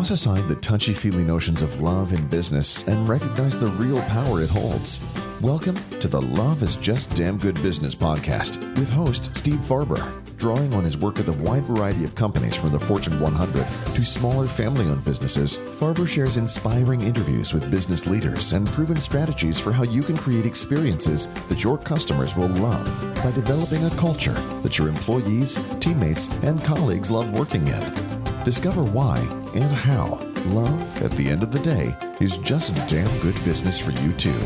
Toss aside the touchy-feely notions of love in business and recognize the real power it holds. Welcome to the Love is Just Damn Good Business podcast with host Steve Farber. Drawing on his work with a wide variety of companies from the Fortune 100 to smaller family-owned businesses, Farber shares inspiring interviews with business leaders and proven strategies for how you can create experiences that your customers will love by developing a culture that your employees, teammates, and colleagues love working in. Discover why and how love, at the end of the day, is just damn good business for you too.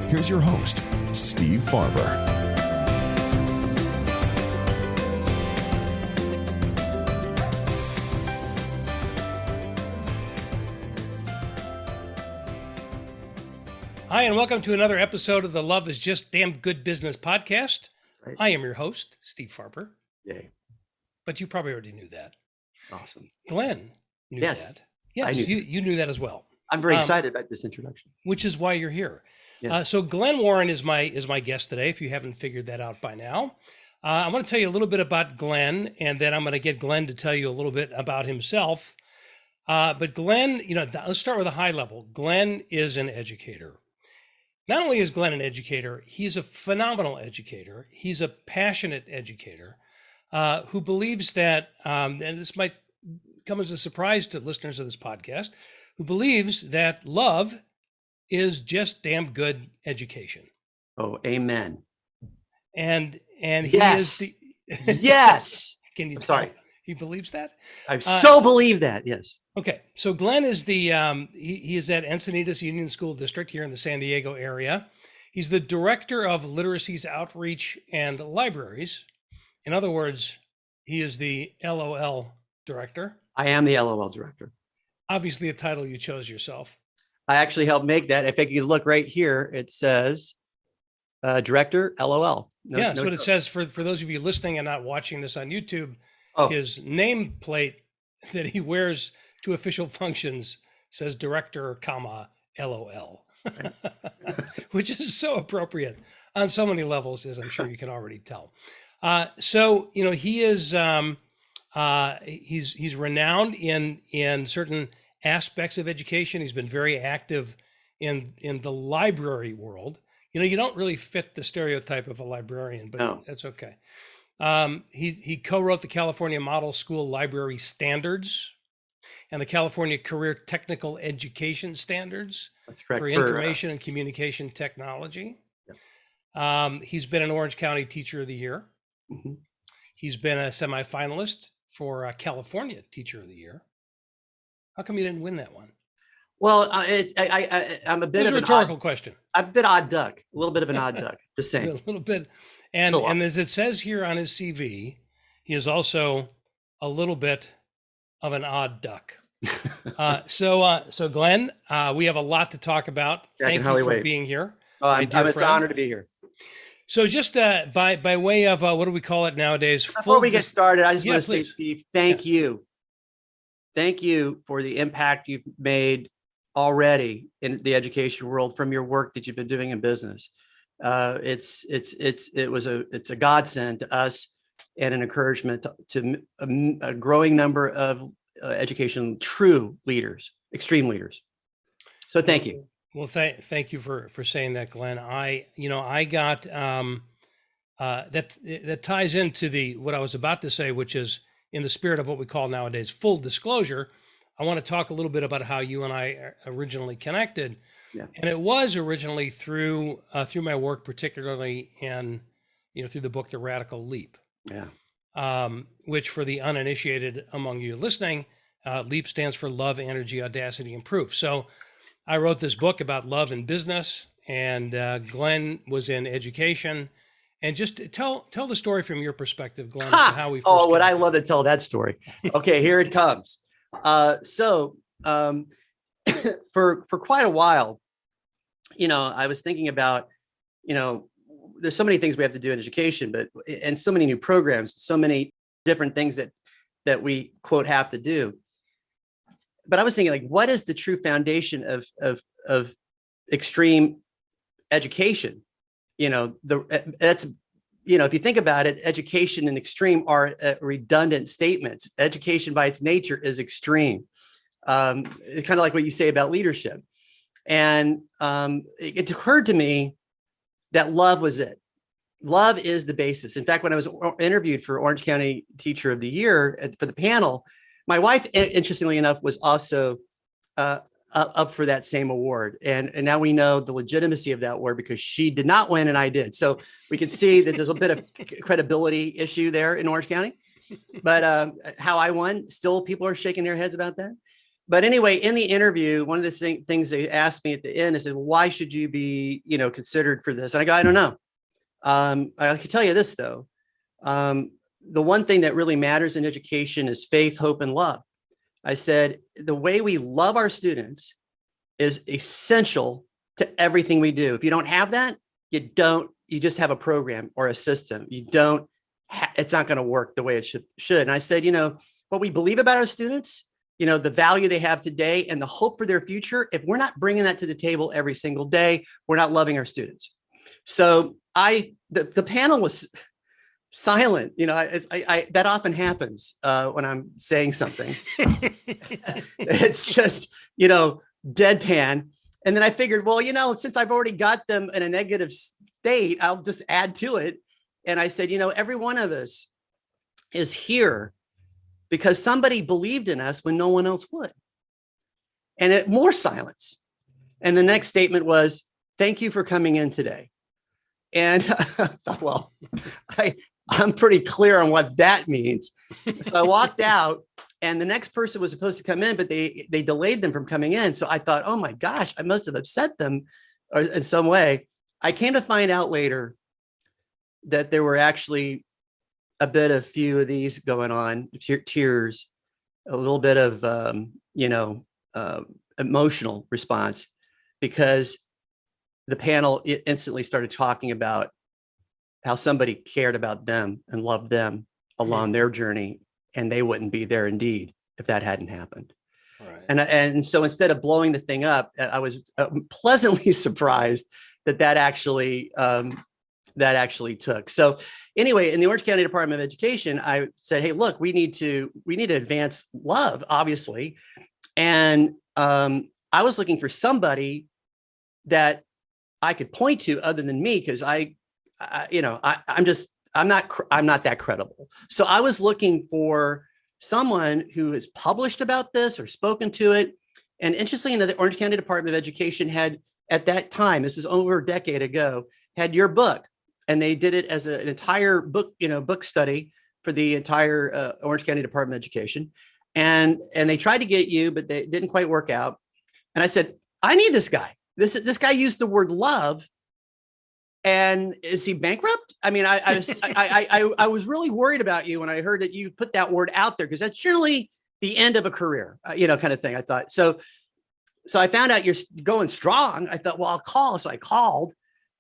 Here's your host, Steve Farber. Hi, and welcome to another episode of the Love is Just Damn Good Business podcast. Right. I am your host, Steve Farber. Yay. But you probably already knew that. Awesome. Glenn knew that. Yes, I knew. You knew that as well. I'm very excited about this introduction. Which is why you're here. Yes. So Glen Warren is my guest today, if you haven't figured that out by now. I want to tell you a little bit about Glen, and then I'm going to get Glen to tell you a little bit about himself. But Glen, let's start with a high level. Glen is an educator. Not only is Glen an educator, he's a phenomenal educator. He's a passionate educator who believes that, and this might come as a surprise to listeners of this podcast, who believes that love is just damn good education. Oh, amen. And yes. He is the yes. Can you? I'm sorry. He believes that? I so believe that. Yes. Okay, so Glen is the he is at Encinitas Union School District here in the San Diego area. He's the director of Literacies Outreach and Libraries. In other words, he is the LOL director. I am the LOL director. Obviously, a title you chose yourself. I actually helped make that. If you look right here, it says director LOL. That's what it says for those of you listening and not watching this on YouTube. His nameplate that he wears to official functions says director, LOL, which is so appropriate on so many levels, as I'm sure you can already tell. So he is he's renowned in certain aspects of education. He's been very active in the library world. You don't really fit the stereotype of a librarian, but That's okay. He co-wrote the California Model School Library Standards and the California Career Technical Education Standards. That's correct. For information and communication technology. Yeah. He's been an Orange County Teacher of the Year. Mm-hmm. He's been a semifinalist for California Teacher of the Year. How come you didn't win that one? Well, I'm a bit of a rhetorical question. I'm a bit odd duck, a little bit of an odd duck. Just saying. A little bit. And as it says here on his CV, he is also a little bit of an odd duck. So Glen, we have a lot to talk about. Thank you for being here. It's an honor to be here. So just by way of what do we call it nowadays? Before we get started, I just want to say, Steve, thank you. Thank you for the impact you've made already in the education world from your work that you've been doing in business. It's a godsend to us and an encouragement to a growing number of education true leaders, extreme leaders. So thank you. Well, thank you for saying that, Glen. I got that ties into what I was about to say, which is in the spirit of what we call nowadays full disclosure. I want to talk a little bit about how you and I originally connected. Yeah. And it was originally through my work, particularly through the book, The Radical Leap. Yeah. Which for the uninitiated among you listening, LEAP stands for Love, Energy, Audacity, and Proof. So I wrote this book about love in business, and Glen was in education. And just tell the story from your perspective, Glen, how we first would I love to tell that story. Okay, here it comes. For quite a while, I was thinking about, there's so many things we have to do in education, and so many new programs, so many different things that we quote have to do. But I was thinking, like, what is the true foundation of extreme education? If you think about it, education and extreme are redundant statements. Education by its nature is extreme. kind of like what you say about leadership. And it occurred to me that love was it. Love is the basis. In fact, when I was interviewed for Orange County Teacher of the Year for the panel, my wife, interestingly enough, was also up for that same award. And now we know the legitimacy of that award because she did not win and I did. So we can see that there's a bit of credibility issue there in Orange County. But how I won, still people are shaking their heads about that. But anyway, in the interview, one of the things they asked me at the end is, why should you be, considered for this? And I go, I don't know. I can tell you this, though. The one thing that really matters in education is faith, hope, and love. I said, the way we love our students is essential to everything we do. If you don't have that, you just have a program or a system. It's not going to work the way it should. And I said, what we believe about our students, the value they have today and the hope for their future, if we're not bringing that to the table every single day, we're not loving our students. So the panel was silent. That often happens when I'm saying something. It's just, deadpan. And then I figured, well, since I've already got them in a negative state, I'll just add to it. And I said, every one of us is here because somebody believed in us when no one else would. And more silence. And the next statement was, thank you for coming in today. And I thought, well, I'm pretty clear on what that means. So I walked out and the next person was supposed to come in, but they delayed them from coming in. So I thought, oh my gosh, I must have upset them in some way. I came to find out later that there were actually a few of these going on, tears, a little bit of, emotional response, because the panel instantly started talking about how somebody cared about them and loved them along their journey, and they wouldn't be there indeed if that hadn't happened. Right. And so instead of blowing the thing up, I was pleasantly surprised that actually took. So anyway, in the Orange County Department of Education, I said, hey, look, we need to advance love, obviously. And I was looking for somebody that I could point to other than me, because I'm not that credible. So I was looking for someone who has published about this or spoken to it. And interestingly enough, the Orange County Department of Education had, at that time, this is over a decade ago, had your book. And they did it as an entire book, book study for the entire Orange County Department of Education. And they tried to get you, but they didn't quite work out. And I said, I need this guy. This guy used the word love. And is he bankrupt? I mean, I was really worried about you when I heard that you put that word out there, because that's generally the end of a career, kind of thing. I thought, so I found out you're going strong. I thought, well, I'll call. So I called,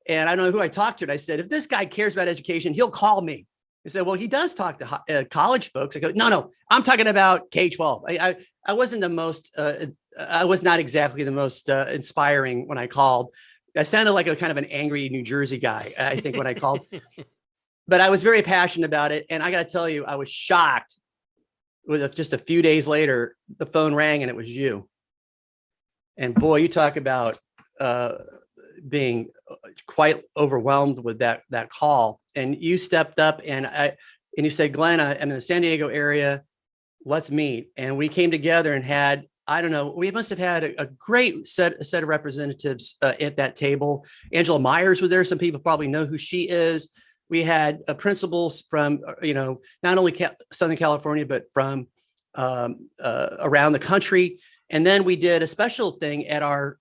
and I don't know who I talked to. And I said, if this guy cares about education, he'll call me. He said, well, he does talk to college folks. I go, no, I'm talking about K-12. I wasn't the most, I was not exactly the most inspiring when I called. I sounded like a kind of an angry New Jersey guy, I think, when I called. But I was very passionate about it. And I got to tell you, I was shocked. Just a few days later, the phone rang and it was you. And boy, you talk about being quite overwhelmed with that call. And you stepped up and you said, Glenn, I'm in the San Diego area. Let's meet. And we came together and had, I don't know, we must have had a great set of representatives at that table. Angela Myers was there. Some people probably know who she is. We had principals from, not only Southern California, but from around the country. And then we did a special thing at our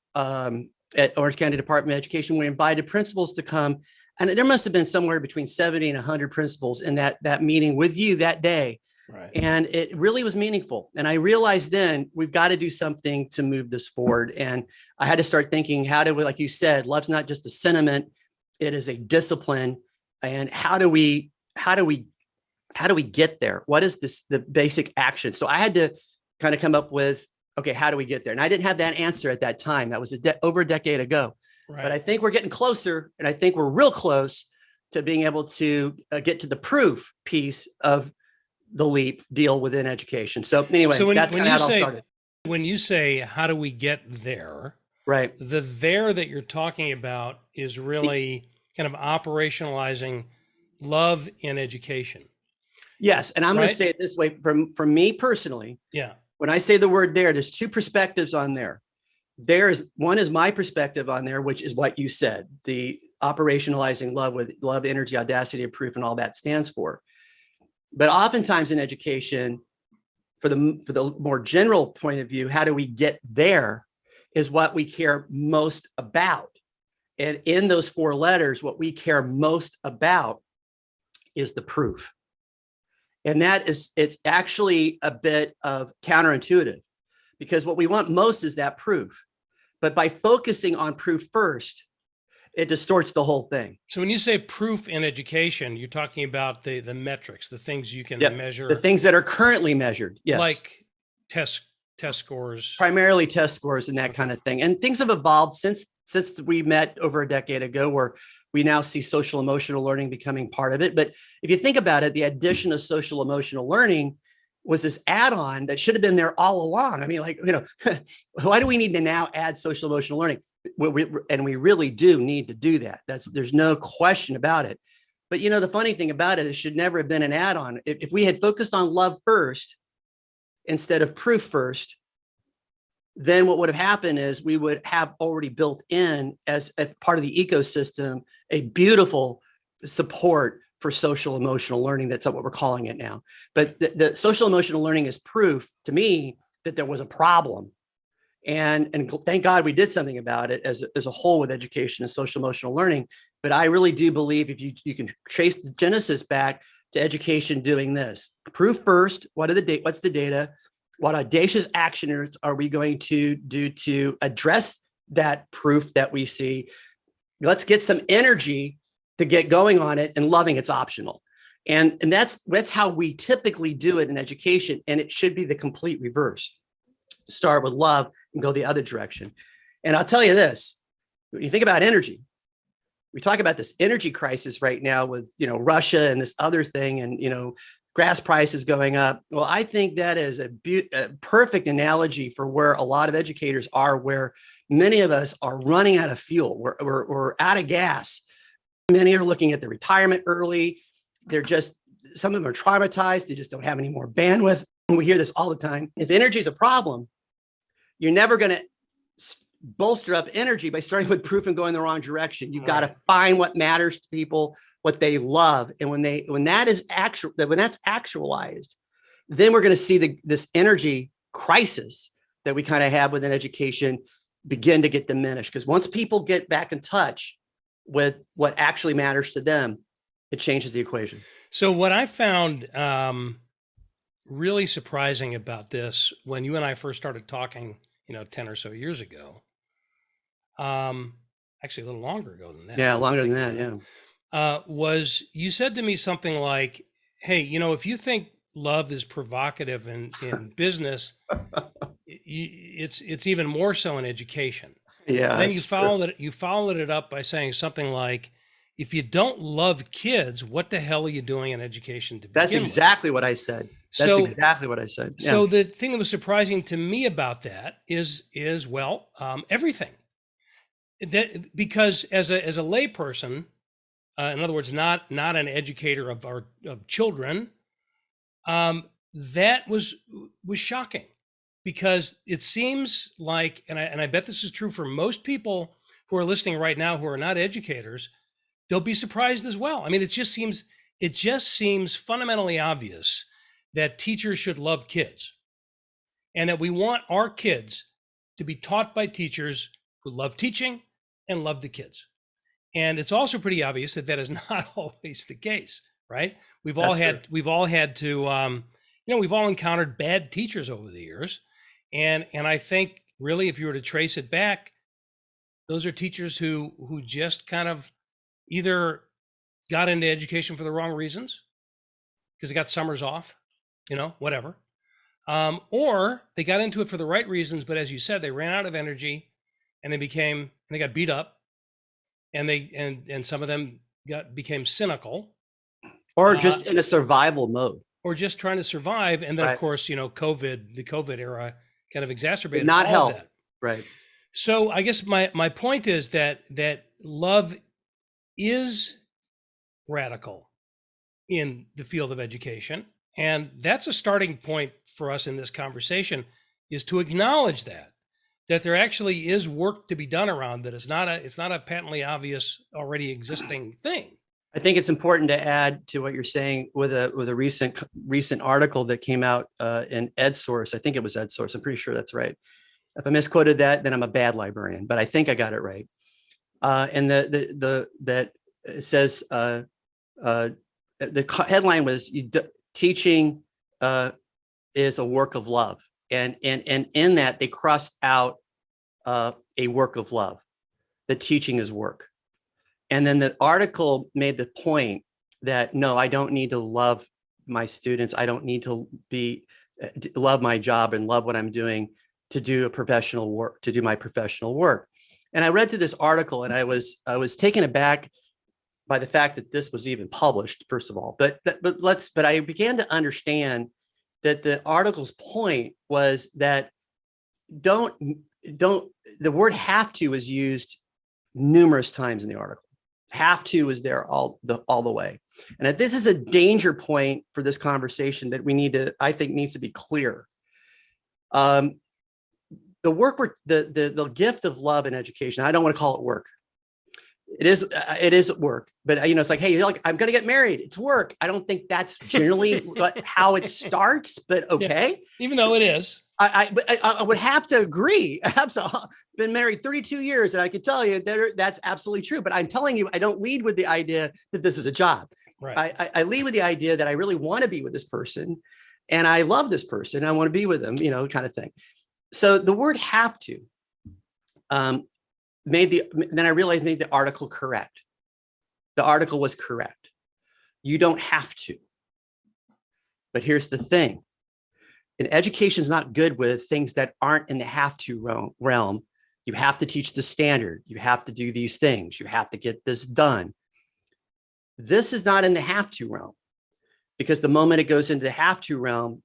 at Orange County Department of Education. We invited principals to come, and there must have been somewhere between 70 and 100 principals in that meeting with you that day. Right. And it really was meaningful. And I realized then we've got to do something to move this forward. And I had to start thinking, how do we, like you said, love's not just a sentiment, it is a discipline. And how do we get there? What is the basic action? So I had to kind of come up with, okay, how do we get there? And I didn't have that answer at that time. That was over a decade ago. Right. But I think we're getting closer, and I think we're real close to being able to get to the proof piece of the LEAP deal within education. So anyway, that's kind of how it all started. When you say, how do we get there? Right. The there that you're talking about is really kind of operationalizing love in education. Yes. And I'm going to say it this way from me personally. Yeah. When I say the word there, there's two perspectives on there. One is my perspective on there, which is what you said, the operationalizing love with love, energy, audacity, and proof, and all that stands for. But oftentimes in education, for the more general point of view, how do we get there is what we care most about. And in those four letters, what we care most about is the proof. And it's actually a bit of counterintuitive, because what we want most is that proof. But by focusing on proof first, it distorts the whole thing. So when you say proof in education, you're talking about the metrics, the things you can measure. The things that are currently measured. Yes. Like test scores. Primarily test scores and that kind of thing. And things have evolved since we met over a decade ago, where we now see social emotional learning becoming part of it. But if you think about it, the addition of social emotional learning was this add-on that should have been there all along. I mean, why do we need to now add social emotional learning? And we really do need to do that. There's no question about it. But the funny thing about it should never have been an add-on. If we had focused on love first instead of proof first, then what would have happened is we would have already built in as a part of the ecosystem a beautiful support for social emotional learning. That's what we're calling it now. But the social emotional learning is proof to me that there was a problem. And thank God we did something about it as a whole with education and social emotional learning. But I really do believe if you can trace the genesis back to education doing this. Proof first, what's the data? What audacious actions are we going to do to address that proof that we see? Let's get some energy to get going on it, and loving it's optional. And that's how we typically do it in education. And it should be the complete reverse. Start with love and go the other direction. And I'll tell you this, when you think about energy, we talk about this energy crisis right now with, Russia and this other thing, and, gas prices going up. Well, I think that is a perfect analogy for where a lot of educators are, where many of us are running out of fuel. We're out of gas. Many are looking at their retirement early. Some of them are traumatized. They just don't have any more bandwidth. And we hear this all the time. If energy is a problem, you're never going to bolster up energy by starting with proof and going the wrong direction. You've got to find what matters to people, what they love. And when that's actualized, then we're going to see this energy crisis that we kind of have within education begin to get diminished. Because once people get back in touch with what actually matters to them, it changes the equation. So what I found really surprising about this, when you and I first started talking, 10 or so years ago, actually a little longer ago than that. Yeah, longer than that. Yeah. Was you said to me something like, hey, if you think love is provocative in business, it's even more so in education. Yeah. And then you followed it up by saying something like, if you don't love kids, what the hell are you doing in education to begin with? That's exactly what I said. That's exactly what I said. Yeah. So the thing that was surprising to me about that is everything. Because as a layperson, in other words, not an educator of children, that was shocking, because it seems like, and I bet this is true for most people who are listening right now who are not educators, they'll be surprised as well. I mean, it just seems fundamentally obvious that teachers should love kids, and that we want our kids to be taught by teachers who love teaching and love the kids. And it's also pretty obvious that is not always the case, right? We've all had to, we've all encountered bad teachers over the years. And I think really, if you were to trace it back, those are teachers who just kind of either got into education for the wrong reasons, because they got summers off, whatever. Or they got into it for the right reasons, but as you said, they ran out of energy, and they got beat up, and some of them became cynical, or just in a survival mode, or just trying to survive. And then, of course, the COVID era kind of exacerbated not all help. of that. Right. So I guess my point is that love is radical in the field of education. And that's a starting point for us in this conversation, is to acknowledge that there actually is work to be done around that. It's not a patently obvious, already existing thing. I think it's important to add to what you're saying with a recent article that came out in EdSource. I think it was EdSource. I'm pretty sure that's right. If I misquoted that, then I'm a bad librarian, but I think I got it right. And that it says the headline was teaching is a work of love, and in that they crossed out a work of love. The teaching is work. And then the article made the point that, no, I don't need to love my students. I don't need to love my job and love what I'm doing to do my professional work. And I read through this article, and I was taken aback by the fact that this was even published, first of all. But I began to understand that the article's point was that the word have to is used numerous times in the article. Have to is there all the way. And this is a danger point for this conversation that I think needs to be clear. The gift of love in education, I don't want to call it work. It is work, but it's like, hey, I'm going to get married. It's work. I don't think that's generally how it starts, but okay. Yeah, even though it is. I would have to agree. I've been married 32 years, and I can tell you that's absolutely true. But I'm telling you, I don't lead with the idea that this is a job. Right. I lead with the idea that I really want to be with this person, and I love this person. I want to be with them, kind of thing. So the word "have to" then I realized made the article correct. The article was correct. You don't have to. But here's the thing. And education is not good with things that aren't in the have to realm. You have to teach the standard. You have to do these things. You have to get this done. This is not in the have to realm, because the moment it goes into the have to realm,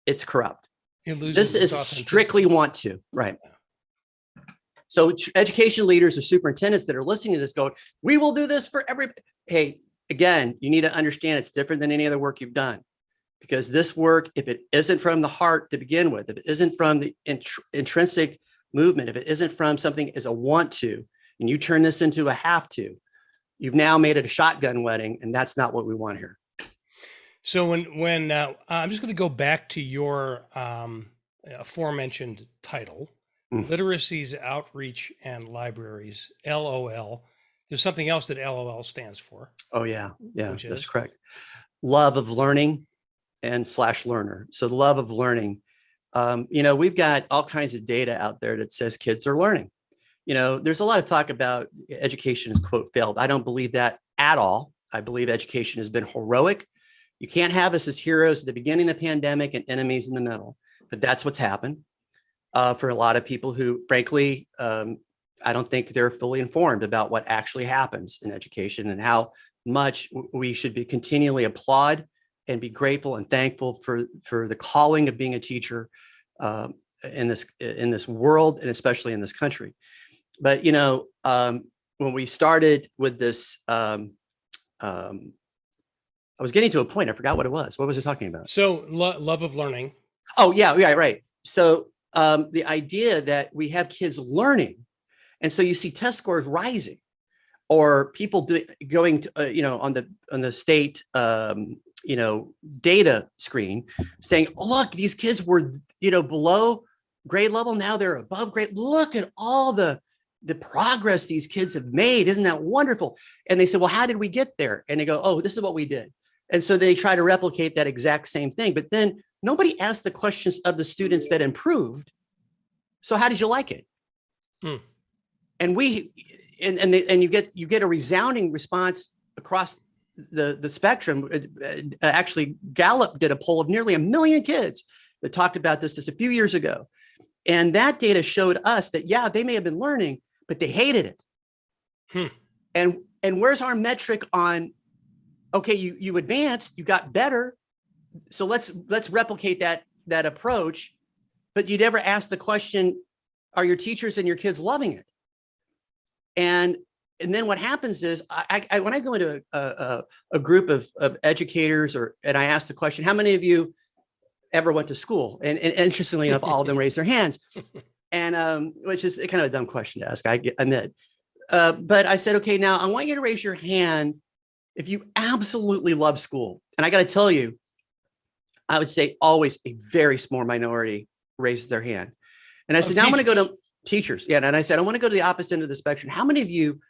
it's corrupt. This is strictly want to, right? So education leaders or superintendents that are listening to this go, we will do this for everybody. Hey, again, you need to understand it's different than any other work you've done. Because this work, if it isn't from the heart to begin with, if it isn't from the intrinsic movement, if it isn't from something as a want to, and you turn this into a have to, you've now made it a shotgun wedding, and that's not what we want here. So when I'm just going to go back to your aforementioned title, Literacies, Outreach, and Libraries, LOL. There's something else that LOL stands for. Oh, yeah. Yeah, that's correct. Love of learning and /learner. So the love of learning, we've got all kinds of data out there that says kids are learning. There's a lot of talk about education is, quote, failed. I don't believe that at all. I believe education has been heroic. You can't have us as heroes at the beginning of the pandemic and enemies in the middle, but that's what's happened for a lot of people who, frankly, I don't think they're fully informed about what actually happens in education and how much we should be continually applaud and be grateful and thankful for the calling of being a teacher in this world, and especially in this country. But when we started with this, I was getting to a point. I forgot what it was. What was I talking about? So love of learning. Oh yeah, right. So the idea that we have kids learning, and so you see test scores rising, or people going to, on the state data screen saying, oh, look, these kids were, below grade level. Now they're above grade. Look at all the progress these kids have made. Isn't that wonderful? And they said, well, how did we get there? And they go, oh, this is what we did. And so they try to replicate that exact same thing. But then nobody asked the questions of the students that improved. So how did you like it? And you get a resounding response across the spectrum. Actually, Gallup did a poll of nearly 1 million kids that talked about this just a few years ago. And that data showed us that, yeah, they may have been learning, but they hated it. And where's our metric on, okay, you advanced, you got better. So let's replicate that approach but you never ask the question, are your teachers and your kids loving it? And then what happens is when I go into a group of educators and I ask the question, how many of you ever went to school? And interestingly enough, all of them raised their hands. And which is kind of a dumb question to ask, I admit. But I said, okay, now I want you to raise your hand if you absolutely love school. And I got to tell you, I would say always a very small minority raised their hand. And I said, now I'm going to go to teachers. Yeah. And I said, I want to go to the opposite end of the spectrum. How many of you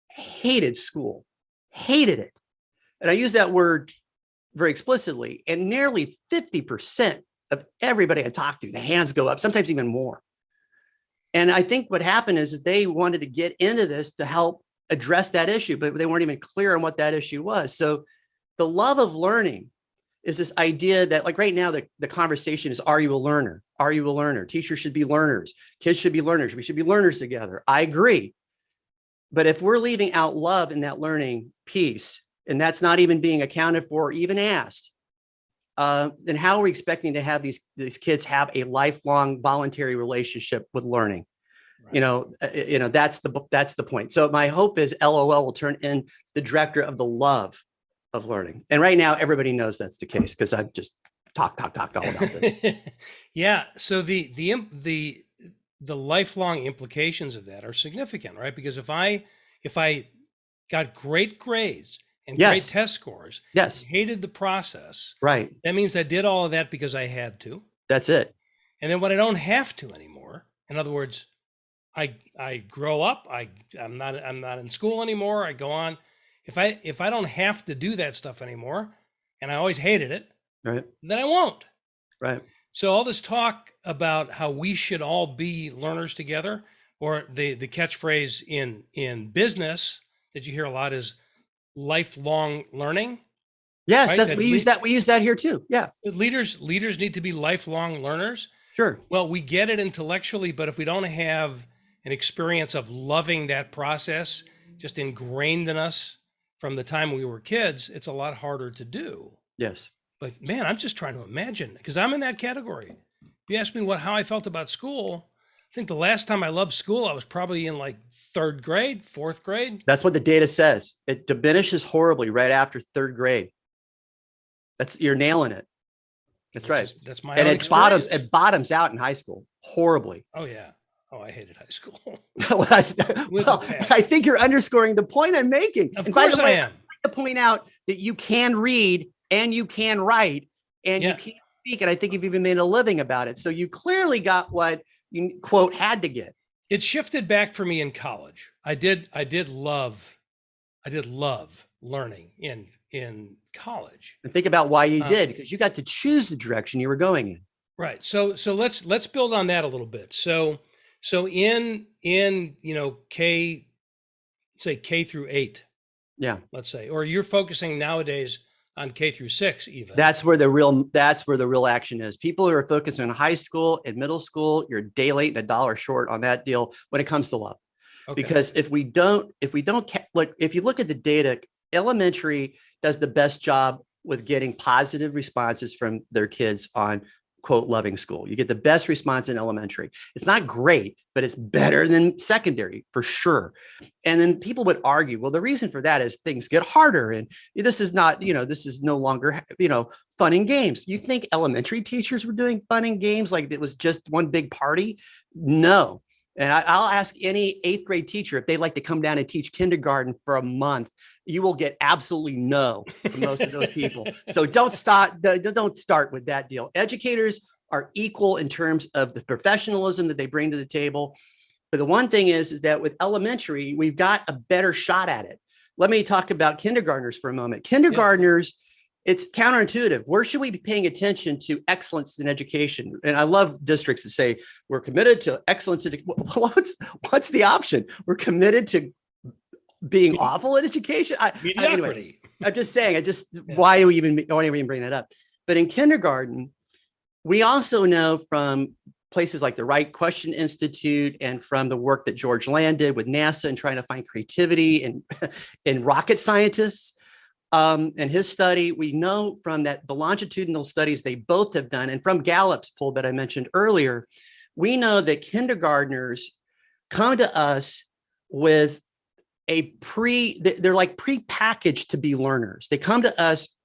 hated school, hated it? And I use that word very explicitly. And nearly 50% of everybody I talked to, the hands go up, sometimes even more. And I think what happened is they wanted to get into this to help address that issue, but they weren't even clear on what that issue was. So the love of learning is this idea that, like right now, the conversation is, are you a learner? Are you a learner? Teachers should be learners. Kids should be learners. We should be learners together. I agree. But if we're leaving out love in that learning piece, and that's not even being accounted for or even asked, then how are we expecting to have these kids have a lifelong voluntary relationship with learning? Right. That's the point. So my hope is LOL will turn in the director of the love of learning. And right now, everybody knows that's the case because I've just talked all about this. Yeah. So the lifelong implications of that are significant, right? Because if I got great grades and great test scores, hated the process, right? That means I did all of that because I had to. That's it. And then when I don't have to anymore, in other words, I grow up, I'm not in school anymore. I go on. If I don't have to do that stuff anymore, and I always hated it, right, then I won't. Right. So all this talk about how we should all be learners together, or the catchphrase in business that you hear a lot is lifelong learning. Yes, right? We use that here too. Yeah. Leaders need to be lifelong learners. Sure. Well, we get it intellectually, but if we don't have an experience of loving that process just ingrained in us from the time we were kids, it's a lot harder to do. Yes. But man, I'm just trying to imagine, because I'm in that category. If you ask me how I felt about school, I think the last time I loved school, I was probably in like third grade, fourth grade. That's what the data says. It diminishes horribly right after third grade. You're nailing it. That's right. That's my and own experience. It bottoms out in high school horribly. Oh yeah. Oh, I hated high school. I think you're underscoring the point I'm making. Of course I am. I'd like to point out that you can read and you can write and you can speak. And I think you've even made a living about it. So you clearly got what you quote had to get. It shifted back for me in college. I did love learning in college. And think about why you did, because you got to choose the direction you were going in. Right. So let's build on that a little bit. So in K through 8. Yeah. Let's say, or you're focusing nowadays on K through 6 even. That's where the real action is. People who are focused on high school and middle school, you're a day late and a dollar short on that deal when it comes to love. Okay. Because if you look at the data, elementary does the best job with getting positive responses from their kids on quote loving school. You get the best response in elementary. It's not great, but it's better than secondary for sure. And then people would argue, well, the reason for that is things get harder. And this is no longer, fun and games. You think elementary teachers were doing fun and games like it was just one big party? No. And I'll ask any 8th grade teacher if they'd like to come down and teach kindergarten for a month. You will get absolutely no from most of those people. So don't start with that deal. Educators are equal in terms of the professionalism that they bring to the table. But the one thing is that with elementary, we've got a better shot at it. Let me talk about kindergartners for a moment. Kindergartners, it's counterintuitive. Where should we be paying attention to excellence in education? And I love districts that say we're committed to excellence. What's the option? We're committed to being awful at education. Anyway, I'm just saying. Why do we even bring that up? But in kindergarten, we also know from places like the Right Question Institute and from the work that George Land did with NASA and trying to find creativity in rocket scientists. And his study, we know from that, the longitudinal studies they both have done, and from Gallup's poll that I mentioned earlier, we know that kindergartners come to us with they're like pre-packaged to be learners. They come to us.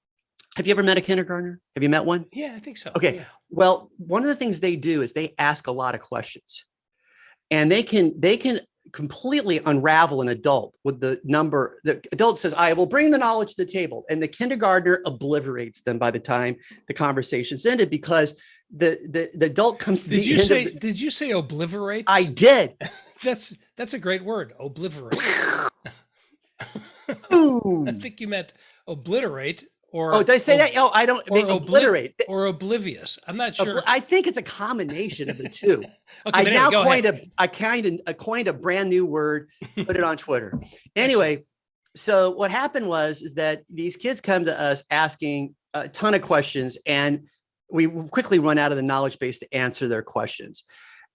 Have you ever met a kindergartner? Have you met one? Yeah, I think so. Okay. Yeah. Well, one of the things they do is they ask a lot of questions, and they can completely unravel an adult with the adult says, I will bring the knowledge to the table. And the kindergartner obliterates them by the time the conversation's ended, because the adult comes to did the you end say, of did you say obliterate? I did. That's a great word, obliterate. I think you meant obliterate, or did I say that? Oh, I don't mean obliterate or oblivious. I'm not sure. I think it's a combination of the two. Okay, I coined a brand new word, put it on Twitter. Anyway, so what happened is that these kids come to us asking a ton of questions, and we quickly run out of the knowledge base to answer their questions.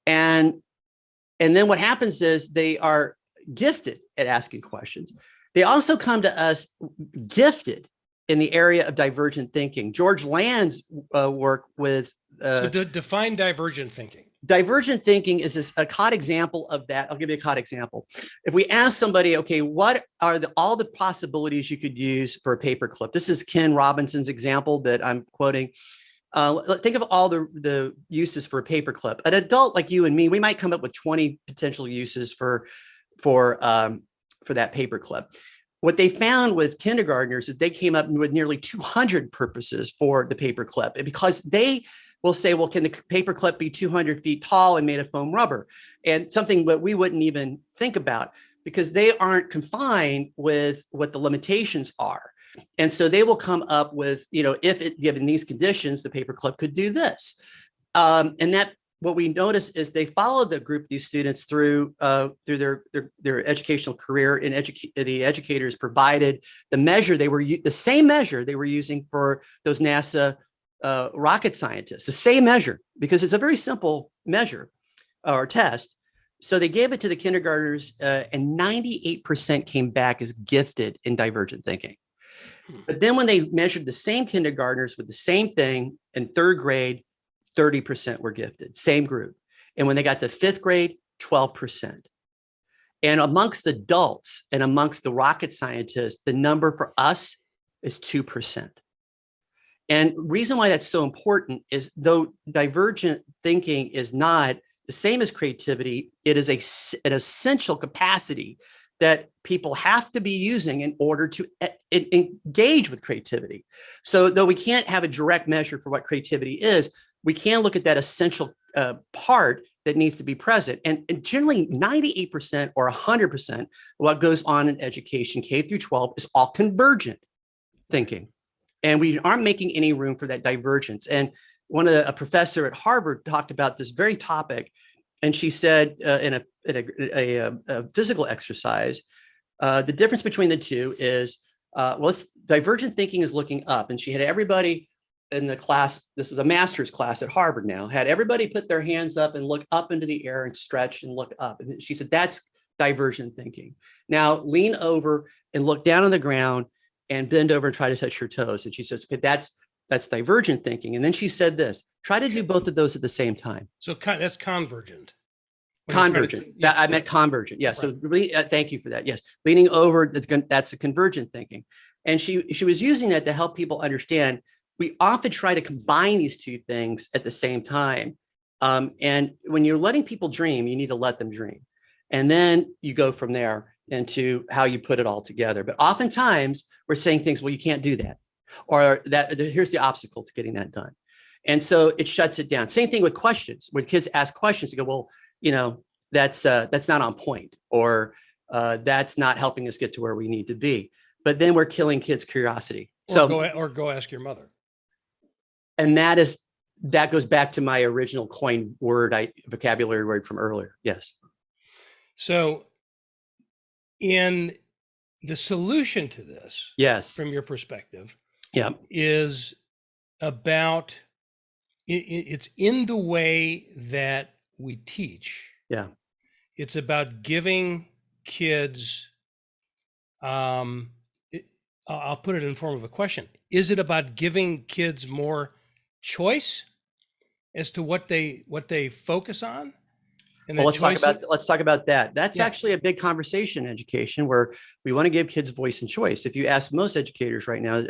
And then what happens is they are gifted at asking questions. They also come to us gifted in the area of divergent thinking. George Land's work with so define divergent thinking. Divergent thinking is a caught example of that. I'll give you a caught example. If we ask somebody, okay, what are all the possibilities you could use for a paperclip? This is Ken Robinson's example that I'm quoting. Think of all the uses for a paperclip. An adult like you and me, we might come up with 20 potential uses for that paperclip. What they found with kindergartners is they came up with nearly 200 purposes for the paperclip, because they will say, well, can the paperclip be 200 feet tall and made of foam rubber? And something that we wouldn't even think about, because they aren't confined with what the limitations are. And so they will come up with, if given these conditions, the paperclip could do this. And that what we notice is they follow the group of these students through their educational career. And the educators provided the same measure they were using for those NASA rocket scientists, the same measure, because it's a very simple measure or test. So they gave it to the kindergartners, and 98% came back as gifted in divergent thinking. But then when they measured the same kindergartners with the same thing in third grade, 30% were gifted, same group. And when they got to fifth grade, 12%. And amongst adults and amongst the rocket scientists, the number for us is 2%. And reason why that's so important is, though divergent thinking is not the same as creativity, it is an essential capacity that people have to be using in order to engage with creativity. So though we can't have a direct measure for what creativity is, we can look at that essential part that needs to be present. And generally 98% or 100% of what goes on in education, K through 12, is all convergent thinking. And we aren't making any room for that divergence. And a professor at Harvard talked about this very topic. And she said in a physical exercise, the difference between the two is, divergent thinking is looking up. And she had everybody in the class, this is a master's class at Harvard now, had everybody put their hands up and look up into the air and stretch and look up. And she said, that's divergent thinking. Now lean over and look down on the ground and bend over and try to touch your toes. And she says, okay, that's divergent thinking. And then she said this, try to do both of those at the same time. So that's convergent. Convergent. I meant convergent. Yeah. Right. So thank you for that. Yes. Leaning over, that's the convergent thinking. And she was using that to help people understand we often try to combine these two things at the same time. And when you're letting people dream, you need to let them dream. And then you go from there into how you put it all together. But oftentimes we're saying things, well, you can't do that. Or here's the obstacle to getting that done. And so it shuts it down. Same thing with questions. When kids ask questions, they go, well, that's not on point, or that's not helping us get to where we need to be. But then we're killing kids' curiosity. Or go ask your mother. And that goes back to my original coined vocabulary word from earlier. Yes. So in the solution to this, yes, from your perspective, yeah, is about it's in the way that we teach. Yeah. It's about giving kids I'll put it in form of a question. Is it about giving kids more choice as to what they focus on? And well, let's talk about that. That's actually a big conversation in education, where we want to give kids voice and choice. If you ask most educators right now,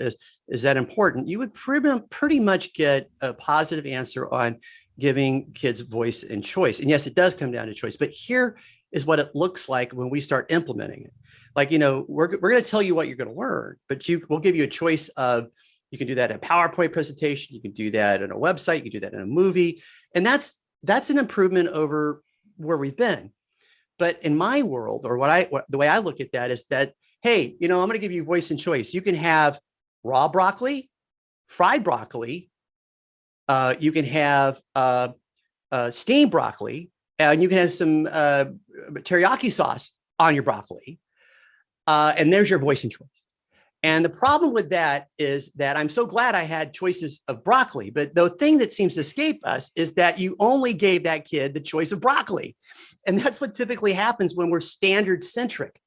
is that important? You would pretty much get a positive answer on giving kids voice and choice. And yes, it does come down to choice. But here is what it looks like when we start implementing it. Like, we're going to tell you what you're going to learn, but we'll give you a choice of, you can do that in a PowerPoint presentation, you can do that in a website, you can do that in a movie. And that's an improvement over where we've been. But in my world, or the way I look at that is that, hey, I'm going to give you voice and choice. You can have raw broccoli, fried broccoli. You can have steamed broccoli, and you can have some teriyaki sauce on your broccoli. And there's your voice and choice. And the problem with that is that I'm so glad I had choices of broccoli, but the thing that seems to escape us is that you only gave that kid the choice of broccoli. And that's what typically happens when we're standard centric,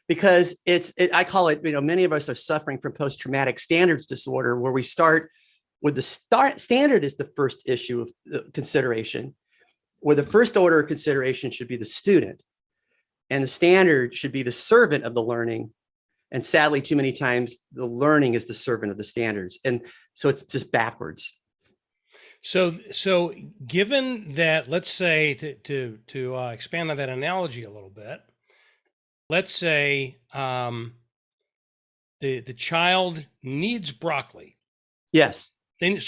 because I call it, many of us are suffering from post-traumatic standards disorder, where we start with the standard is the first issue of consideration, where the first order of consideration should be the student, and the standard should be the servant of the learning. And sadly, too many times the learning is the servant of the standards. And so it's just backwards. So given that, let's say to expand on that analogy a little bit, let's say the child needs broccoli. Yes. In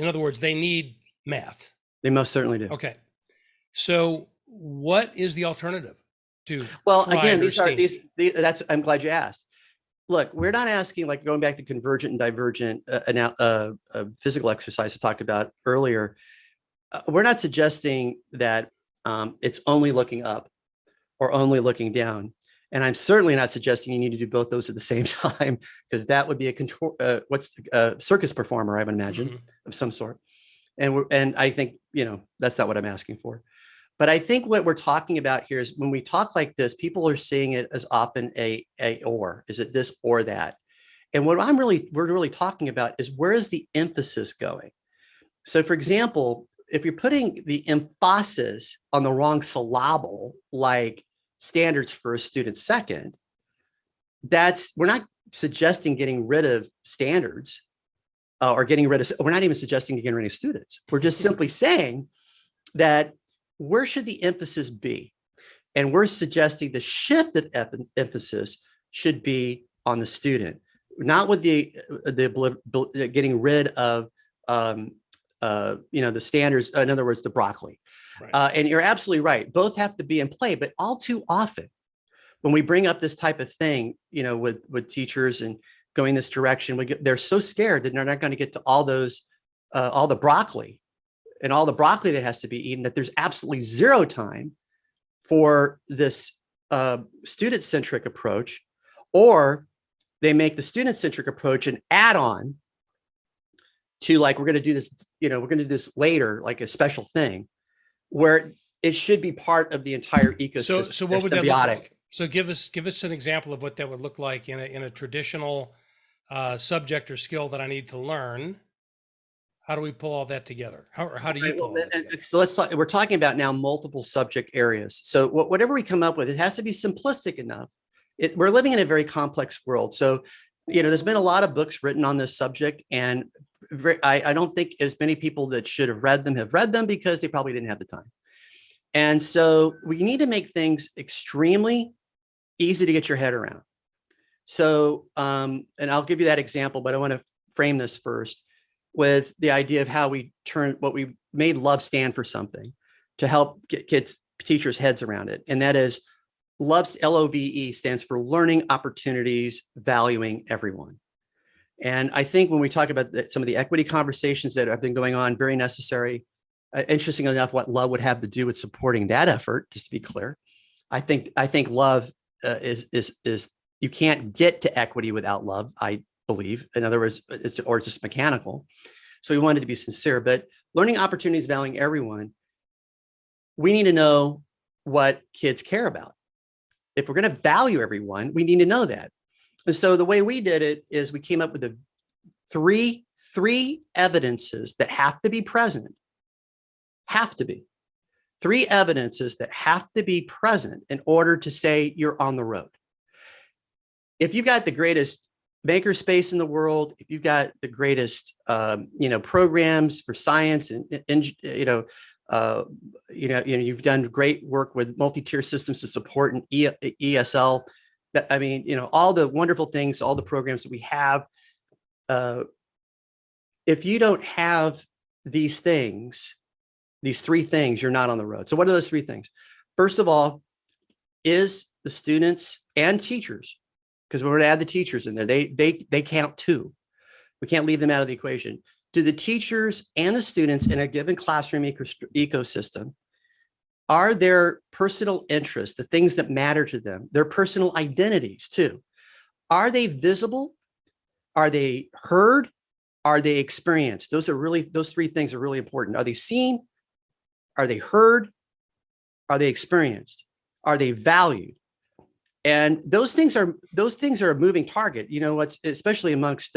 other words, they need math. They most certainly do. Okay. So what is the alternative to? Well, again, I'm glad you asked. Look, we're not asking, like, going back to convergent and divergent physical exercise I talked about earlier. We're not suggesting that it's only looking up or only looking down. And I'm certainly not suggesting you need to do both those at the same time, because that would be a circus performer, I would imagine, of some sort. And I think, that's not what I'm asking for. But I think what we're talking about here is, when we talk like this, people are seeing it as often a or. Is it this or that? And what we're really talking about is, where is the emphasis going? So, for example, if you're putting the emphasis on the wrong syllable, like standards for a student second, we're not suggesting getting rid of standards we're not even suggesting getting rid of students. We're just simply saying that, where should the emphasis be? And we're suggesting the shift of emphasis should be on the student, not with the getting rid of the standards. In other words, the broccoli. Right. And you're absolutely right. Both have to be in play, but all too often, when we bring up this type of thing, with teachers and going this direction, they're so scared that they're not going to get to all the broccoli. And all the broccoli that has to be eaten, that there's absolutely zero time for this student-centric approach, or they make the student-centric approach an add-on to, like, we're going to do this, we're going to do this later, like a special thing, where it should be part of the entire ecosystem. So what would that look like? So give us an example of what that would look like in a traditional subject or skill that I need to learn. How do we pull all that together? How do you pull all that together? So let's talk. We're talking about now multiple subject areas. So whatever we come up with, it has to be simplistic enough. We're living in a very complex world. So, there's been a lot of books written on this subject, and I don't think as many people that should have read them because they probably didn't have the time. And so we need to make things extremely easy to get your head around. So, and I'll give you that example, but I want to frame this first with the idea of how we made love stand for something to help get teachers' heads around it. And that is, LOVE, LOVE, stands for learning opportunities, valuing everyone. And I think when we talk about some of the equity conversations that have been going on, very necessary. Interestingly enough, what love would have to do with supporting that effort, just to be clear. I think love is you can't get to equity without love, I believe. In other words, it's just mechanical. So we wanted to be sincere, but learning opportunities, valuing everyone, we need to know what kids care about. If we're going to value everyone, we need to know that. And so the way we did it is we came up with the three evidences that have to be present, have to be. Three evidences that have to be present in order to say you're on the road. If you've got the greatest makerspace in the world, if you've got the greatest, programs for science and you've done great work with multi-tier systems to support an ESL. All the wonderful things, all the programs that we have. If you don't have these things, these three things, you're not on the road. So what are those three things? First of all, is the students and teachers, because we're going to add the teachers in there. They count too. We can't leave them out of the equation. Do the teachers and the students in a given classroom ecosystem, are their personal interests, the things that matter to them, their personal identities too, are they visible? Are they heard? Are they experienced? Those three things are really important. Are they seen? Are they heard? Are they experienced? Are they valued? And those things are a moving target. What's especially amongst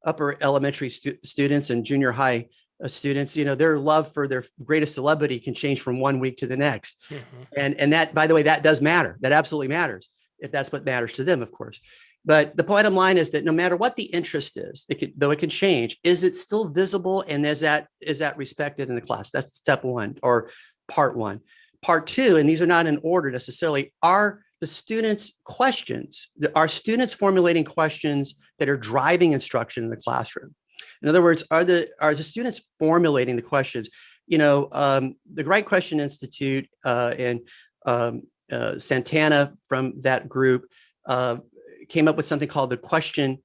upper elementary students and junior high students, their love for their greatest celebrity can change from one week to the next. Mm-hmm. And that, by the way, that does matter. That absolutely matters, if that's what matters to them, of course. But the bottom line is that no matter what the interest is, though it can change, is it still visible? And is that respected in the class? That's step one, or part one. Part two, and these are not in order necessarily, are the students' questions. Are students formulating questions that are driving instruction in the classroom? In other words, are the students formulating the questions? The Right Question Institute and Santana from that group came up with something called the question,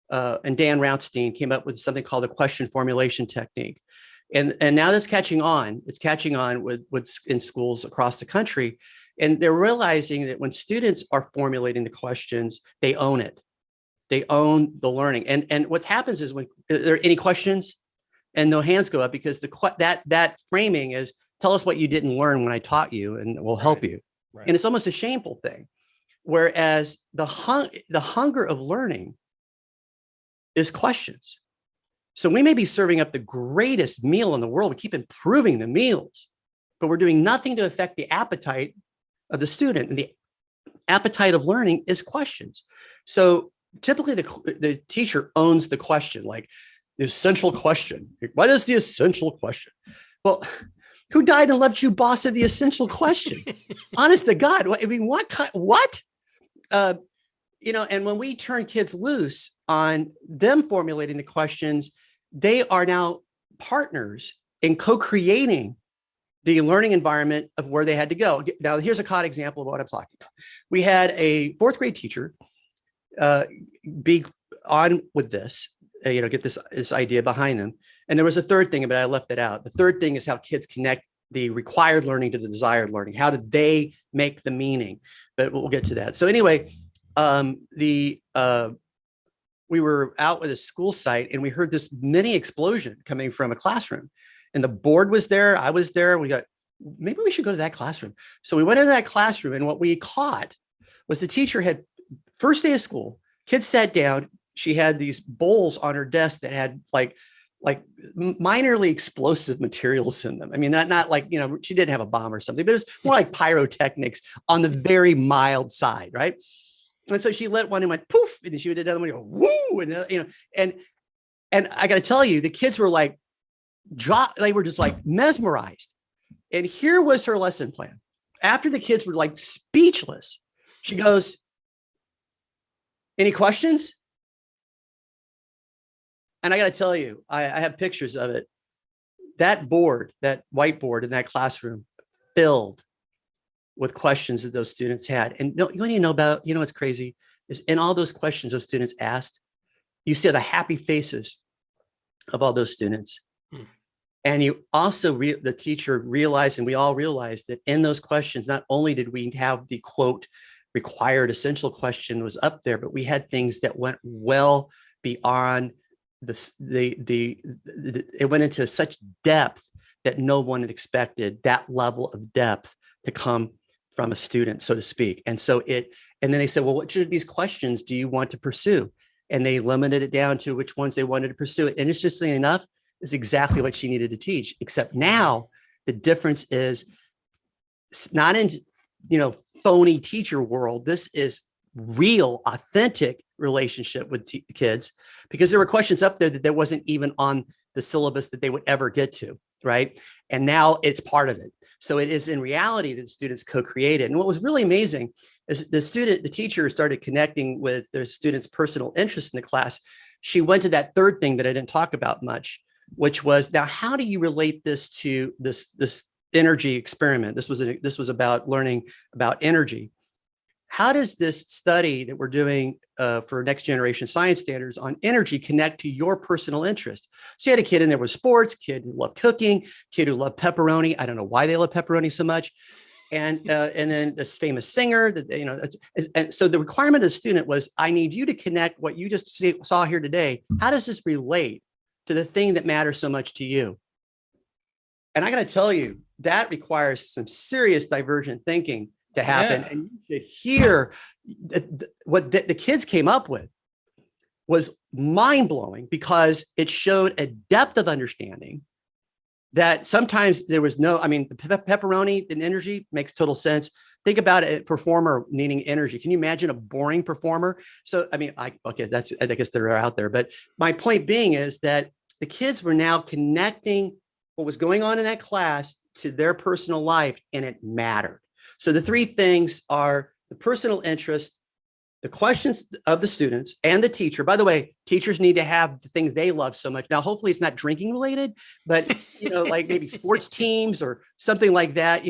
and Dan Routstein came up with something called the question formulation technique. And now that's catching on. It's catching on with in schools across the country. And they're realizing that when students are formulating the questions, they own it. They own the learning. And what happens is, when are there any questions, and no hands go up, because that framing is, tell us what you didn't learn when I taught you, and we'll help you. Right. And it's almost a shameful thing. Whereas the hunger of learning is questions. So we may be serving up the greatest meal in the world. We keep improving the meals, but we're doing nothing to affect the appetite of the student. And the appetite of learning is questions. So typically the teacher owns the question, like the essential question. What is the essential question? Well, who died and left you boss of the essential question? Honest to God. What? And when we turn kids loose on them formulating the questions, they are now partners in co-creating the learning environment of where they had to go. Now, here's a caught example of what I'm talking about. We had a fourth grade teacher be on with this, get this idea behind them. And there was a third thing, but I left it out. The third thing is how kids connect the required learning to the desired learning. How do they make the meaning? But we'll get to that. So anyway, we were out at a school site, and we heard this mini explosion coming from a classroom, and the board was there. I was there. We got, maybe we should go to that classroom. So we went into that classroom, and what we caught was the teacher had, first day of school, kids sat down. She had these bowls on her desk that had like minorly explosive materials in them. I mean, not like, she didn't have a bomb or something, but it was more like pyrotechnics on the very mild side, right? And so she lit one and went poof, and she would another one go woo, and I got to tell you, the kids were like, they were just like mesmerized. And here was her lesson plan. After the kids were like speechless, she goes, "Any questions?" And I got to tell you, I have pictures of it. That board, that whiteboard in that classroom, filled with questions that those students had. And what's crazy is, in all those questions those students asked, you see the happy faces of all those students. Hmm. And you also, the teacher realized, and we all realized, that in those questions, not only did we have the quote required essential question was up there, but we had things that went well beyond it went into such depth that no one had expected that level of depth to come from a student, so to speak. And so it And then they said, well, which of these questions do you want to pursue? And they limited it down to which ones they wanted to pursue. And interestingly enough, is exactly what she needed to teach, except now the difference is it's not in, phony teacher world. This is real, authentic relationship with kids, because there were questions up there that wasn't even on the syllabus that they would ever get to, right? And now it's part of it. So it is in reality that students co-created. And what was really amazing is the teacher started connecting with the students' personal interest in the class. She went to that third thing that I didn't talk about much, which was, now, how do you relate this to this energy experiment? This was about learning about energy. How does this study that we're doing for next generation science standards on energy connect to your personal interest? So you had a kid in there with sports, kid who loved cooking, kid who loved pepperoni. I don't know why they love pepperoni so much. And then this famous singer that, and so the requirement of the student was, I need you to connect what you just saw here today. How does this relate to the thing that matters so much to you? And I got to tell you, that requires some serious divergent thinking to happen. Yeah. And you should hear what the kids came up with was mind-blowing, because it showed a depth of understanding that sometimes there was no, the pepperoni and energy makes total sense. Think about a performer needing energy. Can you imagine a boring performer? So, I guess they're out there. But my point being is that the kids were now connecting what was going on in that class to their personal life, and it mattered. So the three things are the personal interest, the questions of the students, and the teacher. By the way, teachers need to have the things they love so much. Now, hopefully it's not drinking related, but like maybe sports teams or something like that,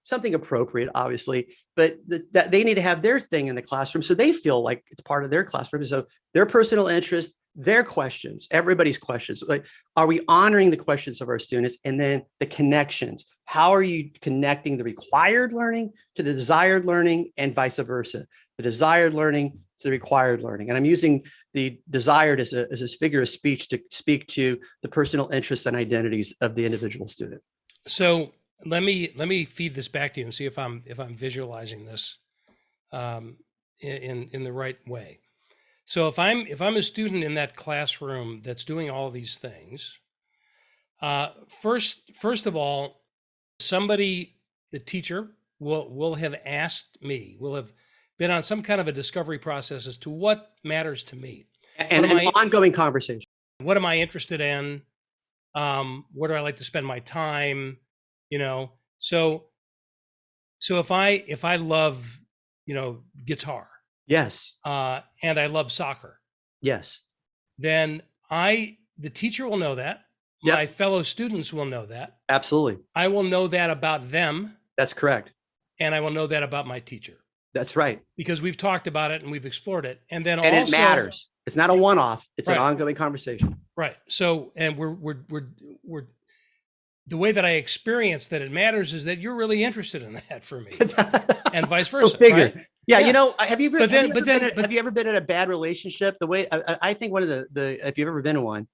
something appropriate, obviously, but that they need to have their thing in the classroom so they feel like it's part of their classroom. So their personal interest, their questions, everybody's questions. Like, are we honoring the questions of our students? And then the connections. How are you connecting the required learning to the desired learning, and vice versa? The desired learning to the required learning. And I'm using the desired as a figure of speech to speak to the personal interests and identities of the individual student. So let me feed this back to you and see if I'm visualizing this in the right way. So if I'm a student in that classroom that's doing all these things, first of all, somebody, the teacher, will have asked me, will have been on some kind of a discovery process as to what matters to me. And an ongoing conversation. What am I interested in? Where do I like to spend my time? So if I love, guitar. Yes. And I love soccer. Yes. Then the teacher will know that. Yep. My fellow students will know that. Absolutely. I will know that about them. That's correct. And I will know that about my teacher. That's right. Because we've talked about it and we've explored it. And then it matters. It's not a one-off. It's right. An ongoing conversation. Right. So, and we're the way that I experience that it matters is that you're really interested in that for me, and vice versa. Go figure. Right? Yeah, have you ever been in a bad relationship? The way I think one of the if you've ever been in one,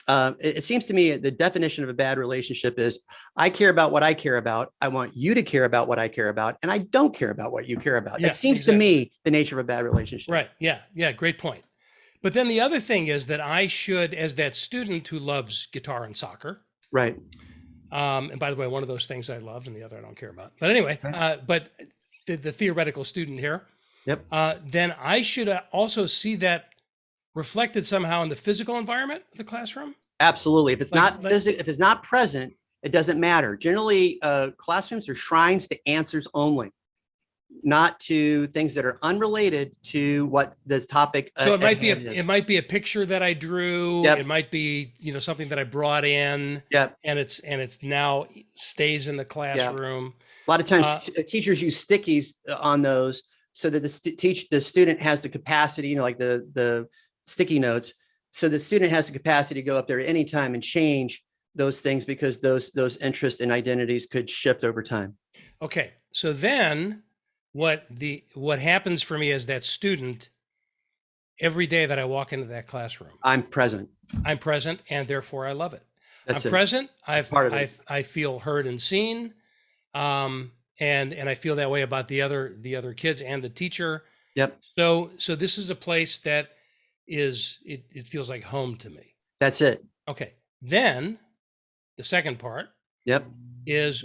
it seems to me the definition of a bad relationship is I care about what I care about. I want you to care about what I care about, and I don't care about what you care about. It seems to me the nature of a bad relationship. Right. Yeah. Yeah. Great point. But then the other thing is that I should, as that student who loves guitar and soccer. Right. And by the way, one of those things I loved and the other I don't care about. But anyway, but the theoretical student here. Yep. Then I should also see that reflected somehow in the physical environment of the classroom. Absolutely. If it's if it's not present, it doesn't matter. Generally, classrooms are shrines to answers only, not to things that are unrelated to what the topic. So it might be a picture that I drew. Yep. It might be something that I brought in. Yep. And it's now stays in the classroom. Yep. A lot of times teachers use stickies on those so that the student has the capacity, like the sticky notes. So the student has the capacity to go up there at any time and change those things, because those interests and identities could shift over time. Okay. So then what happens for me as that student every day that I walk into that classroom? I'm present, and therefore I love it. That's I'm present. I feel heard and seen. And I feel that way about the other kids and the teacher. Yep. So this is a place that it feels like home to me. That's it. Okay. Then the second part Yep. is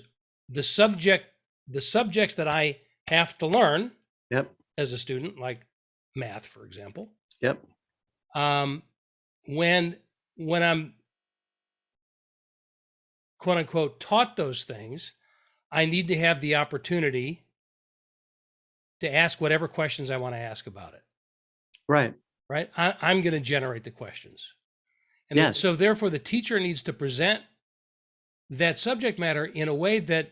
the subjects that I have to learn Yep. as a student, like math, for example. Yep. When I'm quote unquote taught those things, I need to have the opportunity to ask whatever questions I want to ask about it. Right. Right. I'm going to generate the questions. And yes. So therefore the teacher needs to present that subject matter in a way that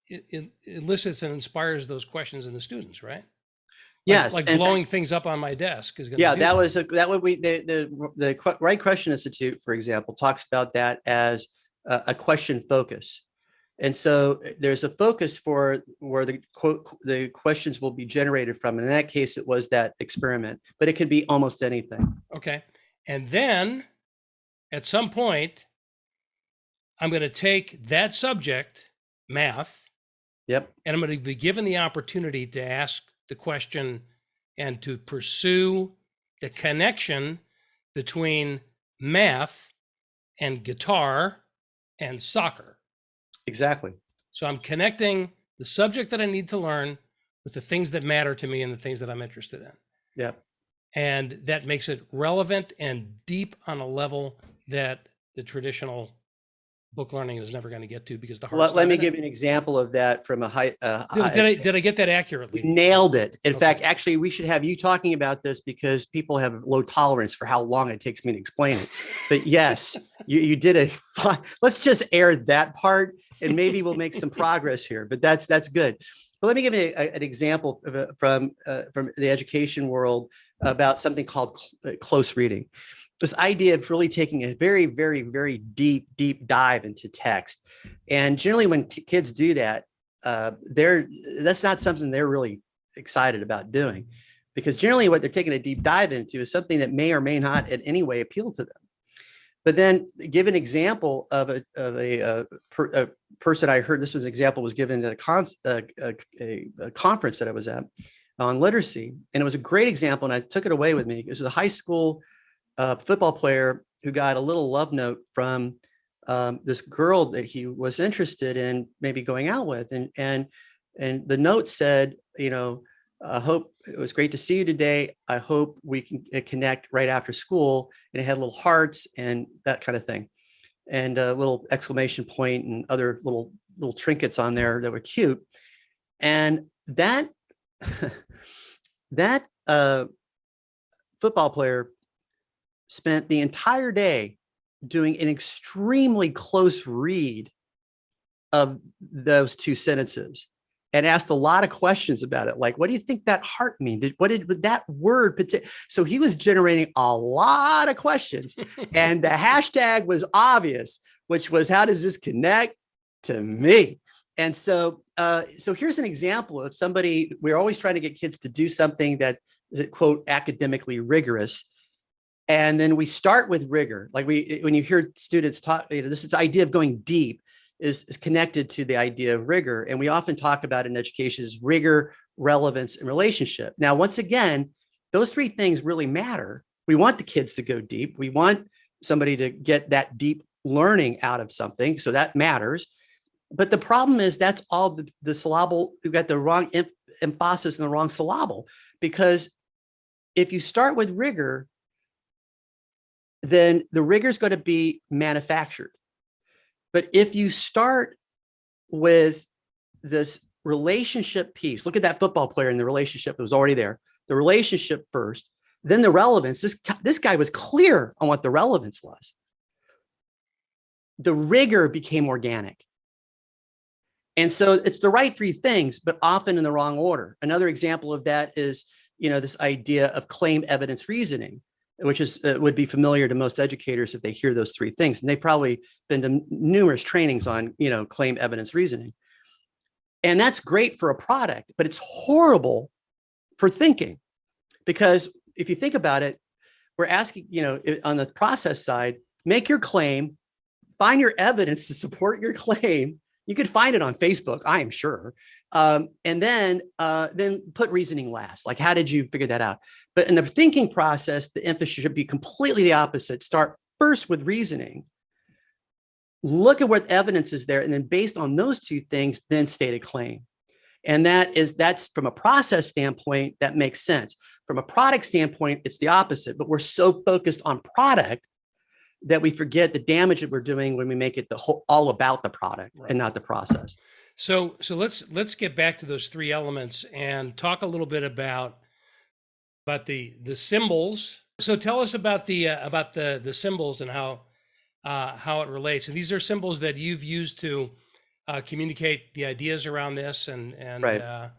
it elicits and inspires those questions in the students, right? Yes. Like blowing things up on my desk is going to yeah, that would be the Right Question Institute, for example, talks about that as a question focus. And so there's a focus for where the questions will be generated from. And in that case, it was that experiment, but it could be almost anything. Okay. And then at some point, I'm going to take that subject, math. Yep. And I'm going to be given the opportunity to ask the question and to pursue the connection between math and guitar and soccer. Exactly. So I'm connecting the subject that I need to learn with the things that matter to me and the things that I'm interested in. Yeah. And that makes it relevant and deep on a level that the traditional book learning is never going to get to, because the heart's let me give you an example of that from a high. Did I get that accurately? You nailed it. In fact, actually, we should have you talking about this because people have low tolerance for how long it takes me to explain it. But yes, you did a fine. Let's just air that part, and maybe we'll make some progress here. But that's good. But let me give you an example from the education world about something called close reading. This idea of really taking a very, very, very deep dive into text. And generally when kids do that, that's not something they're really excited about doing, because generally what they're taking a deep dive into is something that may or may not in any way appeal to them. But then give an example of a person I heard. This was an example was given at a conference that I was at on literacy. And it was a great example. And I took it away with me. It was a high school football player who got a little love note from this girl that he was interested in maybe going out with. And the note said, I hope it was great to see you today. I hope we can connect right after school. And it had little hearts and that kind of thing, and a little exclamation point and other little trinkets on there that were cute. And that football player spent the entire day doing an extremely close read of those two sentences and asked a lot of questions about it. Like, what do you think that heart mean? What did that word? So he was generating a lot of questions, and the hashtag was obvious, which was, how does this connect to me? And so here's an example of somebody. We're always trying to get kids to do something that is, quote, academically rigorous. And then we start with rigor. Like when you hear students talk, this idea of going deep is connected to the idea of rigor. And we often talk about in education is rigor, relevance, and relationship. Now, once again, those three things really matter. We want the kids to go deep. We want somebody to get that deep learning out of something. So that matters. But the problem is that's all the syllable, we've got the wrong emphasis and the wrong syllable. Because if you start with rigor, then the rigor is going to be manufactured. But if you start with this relationship piece, look at that football player and the relationship that was already there, the relationship first, then the relevance. This guy was clear on what the relevance was. The rigor became organic. And so it's the right three things, but often in the wrong order. Another example of that is, this idea of claim evidence reasoning, which is would be familiar to most educators if they hear those three things. And they've probably been to numerous trainings on, claim evidence reasoning. And that's great for a product, but it's horrible for thinking. Because if you think about it, we're asking, on the process side, make your claim, find your evidence to support your claim, You could find it on Facebook, I am sure. And then put reasoning last. Like, how did you figure that out? But in the thinking process, the emphasis should be completely the opposite. Start first with reasoning. Look at what evidence is there. And then based on those two things, then state a claim. And that's from a process standpoint, that makes sense. From a product standpoint, it's the opposite. But we're so focused on product that we forget the damage that we're doing when we make it all about the product, right, and not the process. So let's get back to those three elements and talk a little bit about the symbols. So tell us about the symbols and how it relates. And these are symbols that you've used to communicate the ideas around this and right,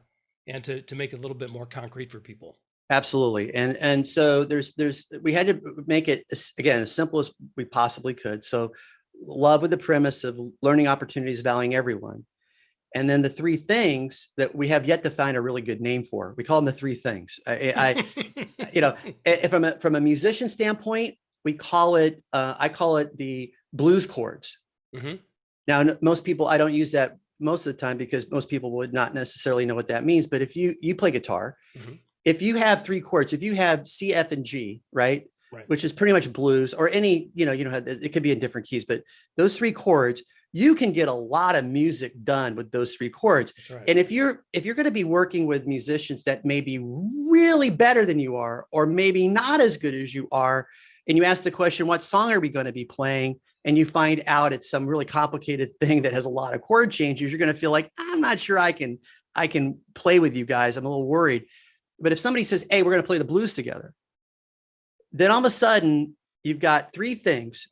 and to make it a little bit more concrete for people. Absolutely. And so we had to make it, again, as simple as we possibly could. So love with the premise of learning opportunities, valuing everyone. And then the three things that we have yet to find a really good name for. We call them the three things. From a musician standpoint, we call it, I call it the blues chords. Mm-hmm. Now, most people, I don't use that most of the time because most people would not necessarily know what that means. But if you play guitar, mm-hmm, if you have three chords, if you have C, F, and G, right, which is pretty much blues or any, it could be in different keys, but those three chords, you can get a lot of music done with those three chords. Right. And if you're going to be working with musicians that may be really better than you are, or maybe not as good as you are, and you ask the question, what song are we going to be playing? And you find out it's some really complicated thing that has a lot of chord changes, you're going to feel like, I'm not sure I can play with you guys. I'm a little worried. But if somebody says, hey, we're going to play the blues together, then all of a sudden you've got three things,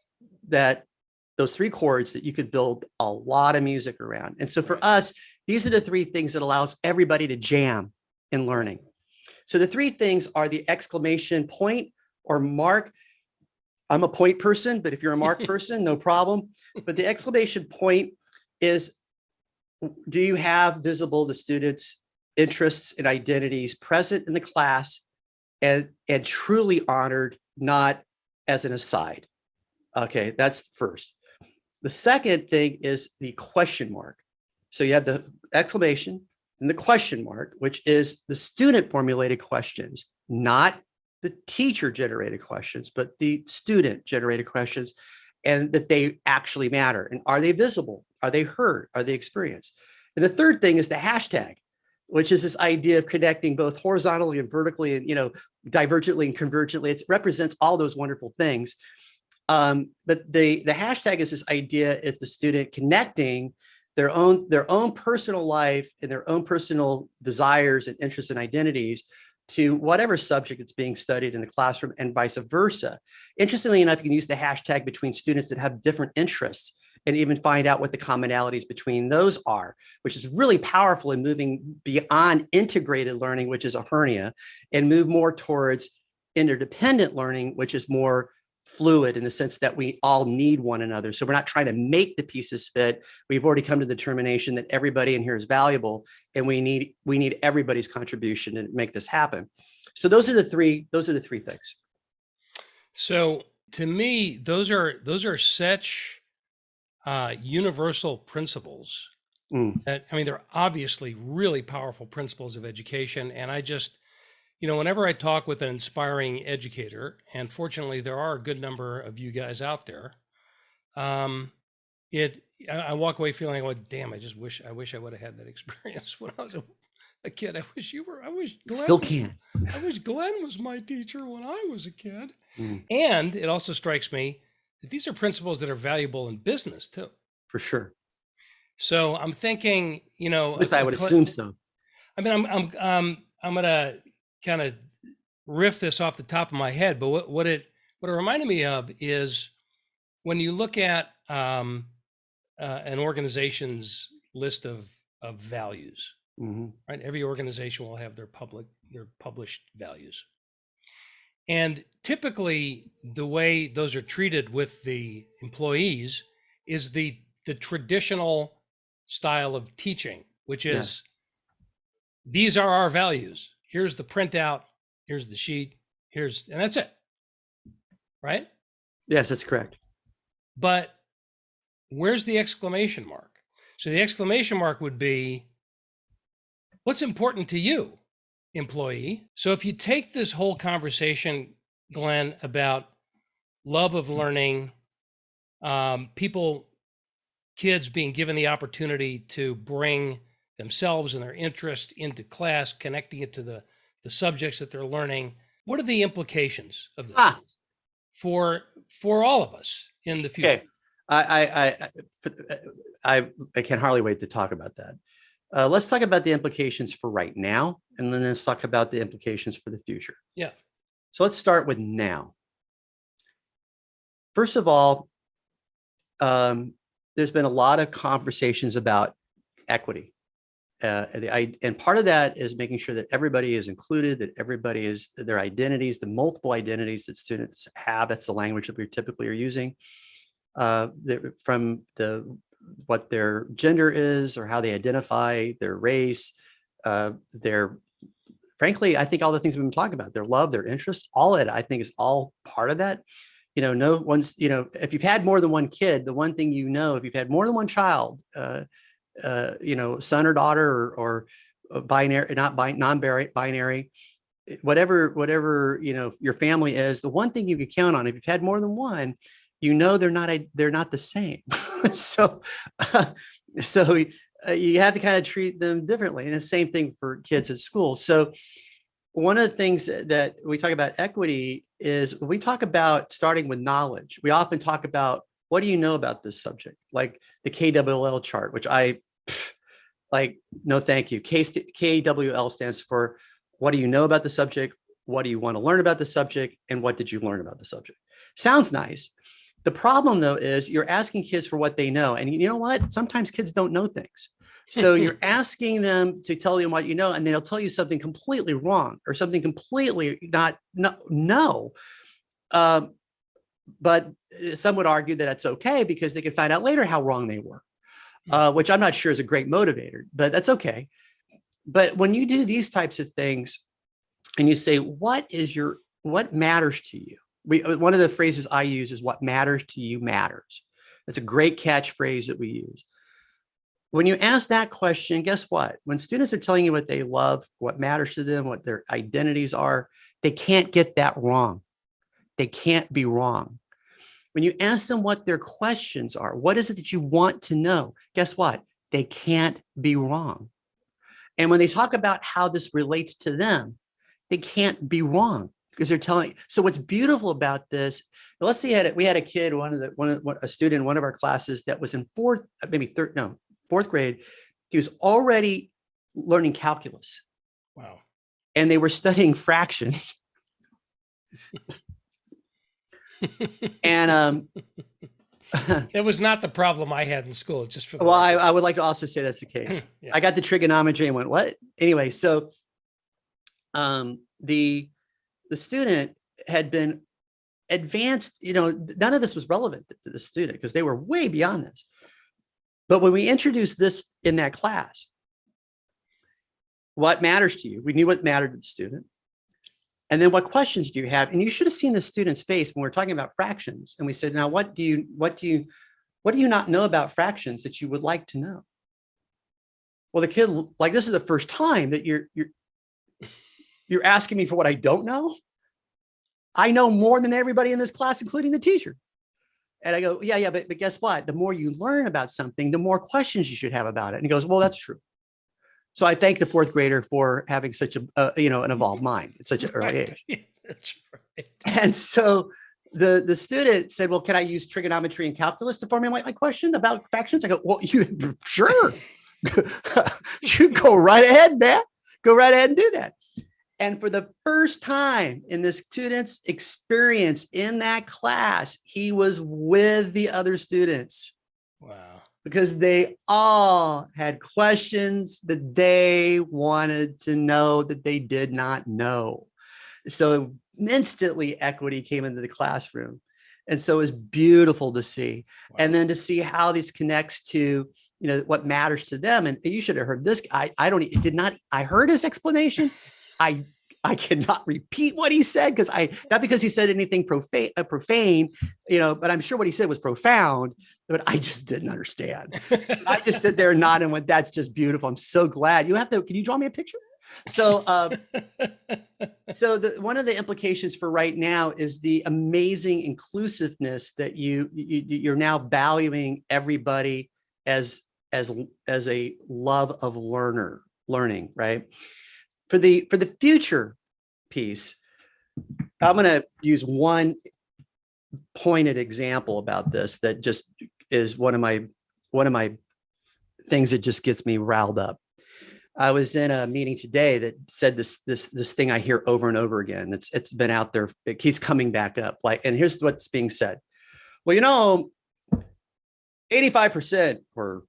those three chords that you could build a lot of music around. And so for us, these are the three things that allows everybody to jam in learning. So the three things are the exclamation point or mark. I'm a point person, but if you're a mark person, no problem. But the exclamation point is, do you have visible the students' interests and identities present in the class and truly honored, not as an aside? Okay, that's first. The second thing is the question mark. So you have the exclamation and the question mark, which is the student formulated questions, not the teacher generated questions, but the student generated questions, and that they actually matter. And are they visible? Are they heard? Are they experienced? And the third thing is the hashtag, which is this idea of connecting both horizontally and vertically and, divergently and convergently. It represents all those wonderful things. But the hashtag is this idea of the student connecting their own personal life and their own personal desires and interests and identities to whatever subject it's being studied in the classroom and vice versa. Interestingly enough, you can use the hashtag between students that have different interests and even find out what the commonalities between those are, which is really powerful in moving beyond integrated learning, which is a hernia, and move more towards interdependent learning, which is more fluid in the sense that we all need one another. So we're not trying to make the pieces fit. We've already come to the determination that everybody in here is valuable, and we need everybody's contribution to make this happen. So those are the three things. So to me, those are such universal principles that, they're obviously really powerful principles of education. And I just, whenever I talk with an inspiring educator, and fortunately there are a good number of you guys out there, I walk away feeling like, damn, I wish I would have had that experience when I was a kid. I wish Glenn was my teacher when I was a kid. And it also strikes me that these are principles that are valuable in business too. For sure. So I'm thinking, at least I would assume so. I'm going to kind of riff this off the top of my head, but what it reminded me of is when you look at an organization's list of values, mm-hmm, right? Every organization will have their published values. And typically the way those are treated with the employees is the traditional style of teaching, which is, these are our values. Here's the printout, here's the sheet, and that's it. Right? Yes, that's correct. But where's the exclamation mark? So the exclamation mark would be, what's important to you, employee? So if you take this whole conversation, Glenn, about love of learning, kids being given the opportunity to bring themselves and their interest into class, connecting it to the subjects that they're learning. What are the implications of this for all of us in the future? Okay. I can hardly wait to talk about that. Let's talk about the implications for right now, and then let's talk about the implications for the future. Yeah. So let's start with now. First of all, there's been a lot of conversations about equity. And part of that is making sure that everybody is included, that everybody is their identities, the multiple identities that students have. That's the language that we typically are using. From what their gender is or how they identify, their race, frankly, I think all the things we've been talking about, their love, their interest, all of it, I think is all part of that. No one's, if you've had more than one kid, the one thing, if you've had more than one child, son or daughter or binary, non-binary, whatever, your family is, the one thing you can count on, if you've had more than one, they're not the same. So you have to kind of treat them differently. And the same thing for kids at school. So one of the things that we talk about equity is we talk about starting with knowledge. We often talk about, what do you know about this subject? Like the KWL chart, which no, thank you. KWL stands for, what do you know about the subject? What do you want to learn about the subject? And what did you learn about the subject? Sounds nice. The problem, though, is you're asking kids for what they know. And you know what? Sometimes kids don't know things. So you're asking them to tell you what you know, and they'll tell you something completely wrong or something completely no. But some would argue that it's okay because they can find out later how wrong they were, which I'm not sure is a great motivator, but that's okay. But when you do these types of things and you say, what matters to you? One of the phrases I use is, what matters to you matters. That's a great catchphrase that we use. When you ask that question, guess what? When students are telling you what they love, what matters to them, what their identities are, they can't get that wrong. They can't be wrong. When you ask them what their questions are, what is it that you want to know? Guess what? They can't be wrong. And when they talk about how this relates to them, they can't be wrong because they're telling. So what's beautiful about this, let's say we had a kid, a student in one of our classes that was in fourth grade. He was already learning calculus. Wow. And they were studying fractions. And it was not the problem I had in school. Just for I would like to also say that's the case. Yeah. I got the trigonometry and went, what? Anyway, so the student had been advanced. None of this was relevant to the student because they were way beyond this. But when we introduced this in that class, what matters to you? We knew what mattered to the student. And then what questions do you have? And you should have seen the student's face when we're talking about fractions. And we said, now, what do you not know about fractions that you would like to know? Well, the kid, like, this is the first time that you're asking me for what I don't know. I know more than everybody in this class, including the teacher. And I go, yeah, but guess what? The more you learn about something, the more questions you should have about it. And he goes, well, that's true. So I thank the fourth grader for having such an evolved mind at such an early age. That's right. And so the student said, well, can I use trigonometry and calculus to formulate my question about fractions? I go, well, sure. You go right ahead, man. Go right ahead and do that. And for the first time in this student's experience in that class, he was with the other students. Wow. Because they all had questions that they wanted to know that they did not know. So instantly equity came into the classroom. And so it was beautiful to see. Wow. And then to see how this connects to, what matters to them. And you should have heard this. I heard his explanation. I I cannot repeat what he said not because he said anything profane, but I'm sure what he said was profound, but I just didn't understand. I just sit there and nod and went, that's just beautiful. I'm so glad. Can you draw me a picture? So, one of the implications for right now is the amazing inclusiveness that you're now valuing everybody as a love of learning, right? For the future piece, I'm going to use one pointed example about this that just is one of my things that just gets me riled up. I was in a meeting today that said this thing I hear over and over again. It's been out there. It keeps coming back up. And here's what's being said. Well, 85% or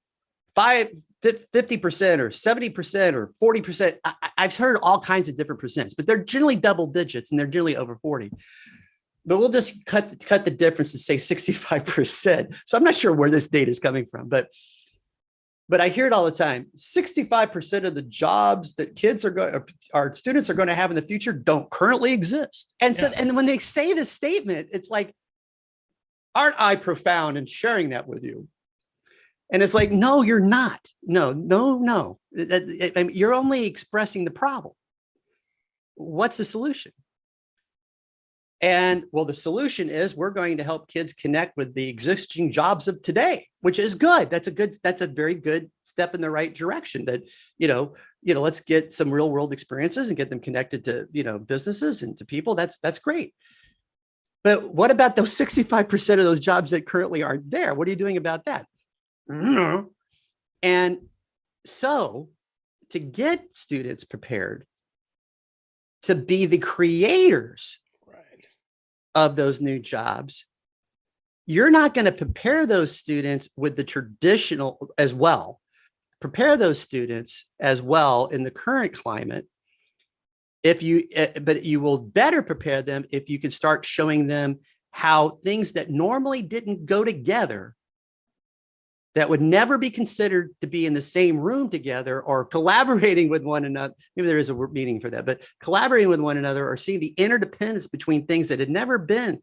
50% or 70% or 40%. I've heard all kinds of different percents, but they're generally double digits and they're generally over 40. But we'll just cut the difference and say 65%. So I'm not sure where this data is coming from, but I hear it all the time. 65% of the jobs that our students are going to have in the future don't currently exist. And so, and when they say this statement, it's like, aren't I profound in sharing that with you? And it's like, no, you're not. No. You're only expressing the problem. What's the solution? And well, the solution is we're going to help kids connect with the existing jobs of today, which is good. That's a very good step in the right direction. That, let's get some real world experiences and get them connected to, businesses and to people. That's great. But what about those 65% of those jobs that currently aren't there? What are you doing about that? And so to get students prepared to be the creators of those new jobs, you're not going to prepare those students with the traditional as well. Prepare those students as well in the current climate. But you will better prepare them if you can start showing them how things that normally didn't go together, that would never be considered to be in the same room together or collaborating with one another. Maybe there is a meaning for that, but collaborating with one another or seeing the interdependence between things that had never been,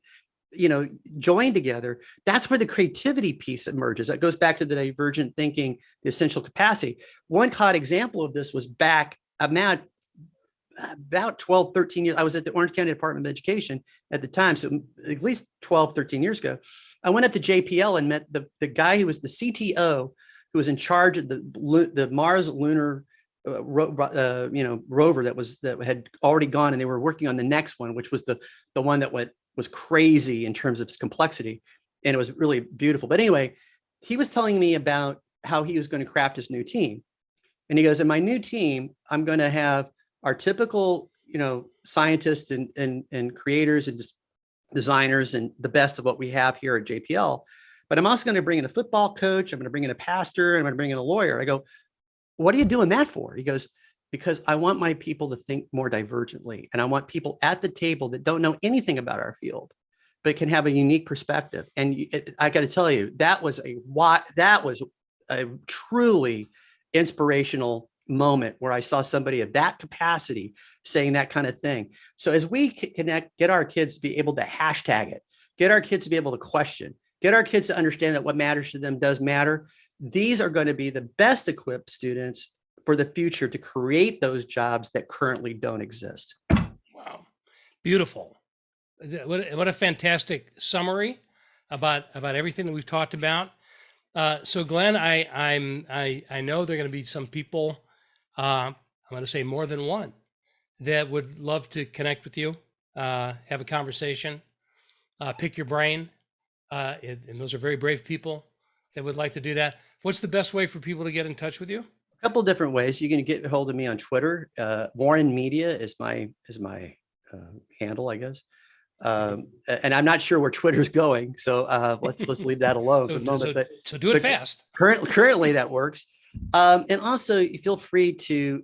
joined together. That's where the creativity piece emerges. That goes back to the divergent thinking, the essential capacity. One hot example of this was back about 12, 13 years. I was at the Orange County Department of Education at the time. So at least 12, 13 years ago. I went up to JPL and met the guy who was the CTO, who was in charge of the Mars lunar rover that had already gone, and they were working on the next one, which was the one that was crazy in terms of its complexity, and it was really beautiful. But anyway, he was telling me about how he was going to craft his new team, and he goes, "In my new team, I'm going to have our typical, scientists and creators and just designers and the best of what we have here at JPL. But I'm also going to bring in a football coach. I'm going to bring in a pastor, and I'm going to bring in a lawyer." I go, "What are you doing that for?" He goes, "Because I want my people to think more divergently. And I want people at the table that don't know anything about our field, but can have a unique perspective." And I got to tell you, that was a truly inspirational moment where I saw somebody of that capacity saying that kind of thing. So as we get our kids to be able to hashtag it, get our kids to be able to question, get our kids to understand that what matters to them does matter. These are going to be the best equipped students for the future to create those jobs that currently don't exist. Wow. Beautiful. What a fantastic summary about everything that we've talked about. So Glenn, I know there are going to be some people, I'm going to say more than one, that would love to connect with you, have a conversation, pick your brain. And those are very brave people that would like to do that. What's the best way for people to get in touch with you? A couple of different ways. You can get a hold of me on Twitter. Warren Media is my handle, I guess. And I'm not sure where Twitter's going, so let's leave that alone for the moment. So do it fast. Currently, that works. And also, you feel free to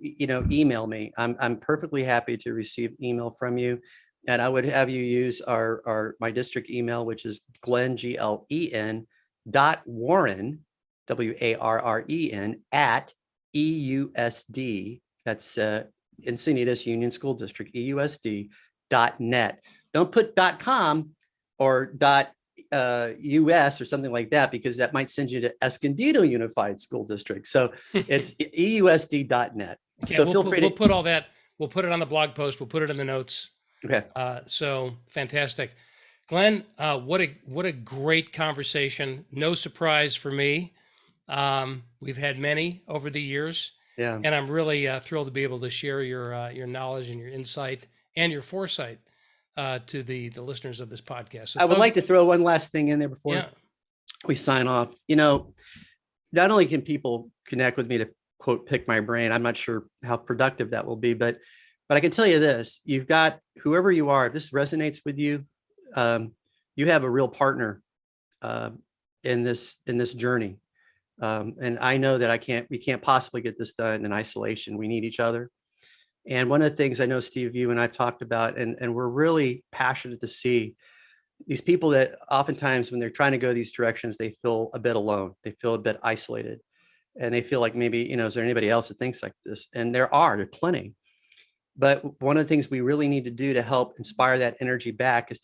email me. I'm perfectly happy to receive email from you, and I would have you use my district email, which is Glen GLEN .Warren WARREN @ EUSD. That's Encinitas Union School District, EUSD.net. Don't put .com or .us or something like that, because that might send you to Escondido Unified School District. So it's EUSD.net. Okay, so we'll put all that. We'll put it on the blog post. We'll put it in the notes. Okay. So fantastic. Glenn, what a great conversation. No surprise for me. We've had many over the years. Yeah. And I'm really thrilled to be able to share your knowledge and your insight and your foresight to the listeners of this podcast. So I would like to throw one last thing in there before we sign off. Not only can people connect with me to quote, pick my brain, I'm not sure how productive that will be, but I can tell you this: you've got, whoever you are, if this resonates with you, you have a real partner in this journey. And I know that we can't possibly get this done in isolation. We need each other. And one of the things I know, Steve, you and I've talked about, and we're really passionate to see these people that oftentimes when they're trying to go these directions, they feel a bit alone. They feel a bit isolated, and they feel like maybe, is there anybody else that thinks like this? And there are plenty. But one of the things we really need to do to help inspire that energy back is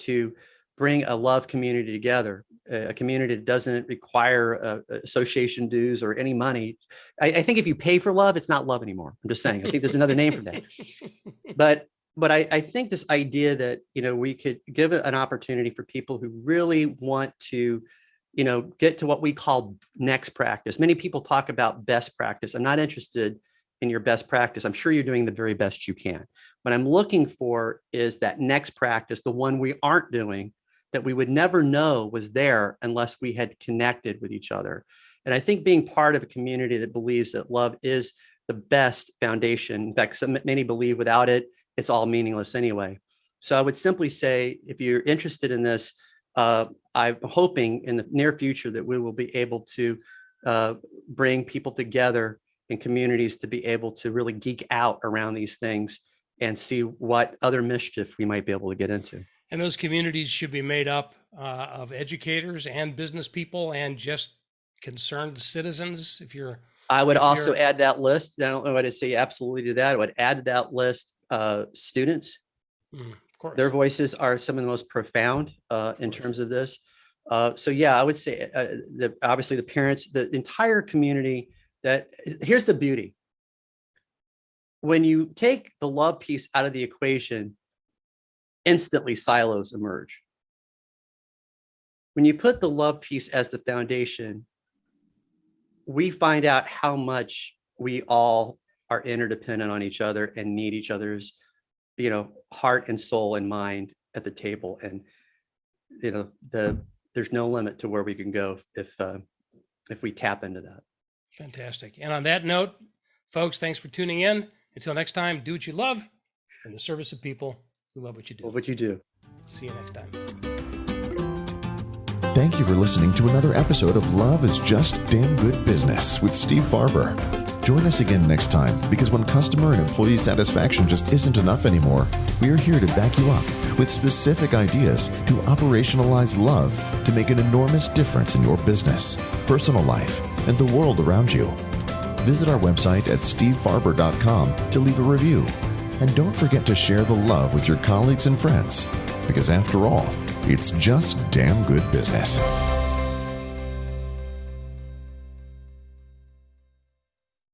to bring a love community together, a community that doesn't require association dues or any money. I think if you pay for love, it's not love anymore. I'm just saying. I think there's another name for that. But I think this idea that, we could give an opportunity for people who really want to, get to what we call next practice. Many people talk about best practice. I'm not interested in your best practice. I'm sure you're doing the very best you can. What I'm looking for is that next practice, the one we aren't doing, that we would never know was there unless we had connected with each other. And I think being part of a community that believes that love is the best foundation. In fact, many believe without it, it's all meaningless anyway. So I would simply say, if you're interested in this, I'm hoping in the near future that we will be able to bring people together in communities to be able to really geek out around these things and see what other mischief we might be able to get into. And those communities should be made up of educators and business people and just concerned citizens. I would also add that list. I don't know what to say absolutely to that. I would add to that list students. Of course. Their voices are some of the most profound in terms of this. So yeah, I would say obviously the parents, the entire community. Here's the beauty. When you take the love piece out of the equation, instantly silos emerge. When you put the love piece as the foundation, we find out how much we all are interdependent on each other and need each other's, heart and soul and mind at the table. And, there's no limit to where we can go if we tap into that. Fantastic. And on that note, folks, thanks for tuning in. Until next time, do what you love in the service of people who love what you do. Love what you do. See you next time. Thank you for listening to another episode of Love is Just Damn Good Business with Steve Farber. Join us again next time, because when customer and employee satisfaction just isn't enough anymore, we are here to back you up with specific ideas to operationalize love to make an enormous difference in your business, personal life, and the world around you. Visit our website at stevefarber.com to leave a review. And don't forget to share the love with your colleagues and friends, because after all, it's just damn good business.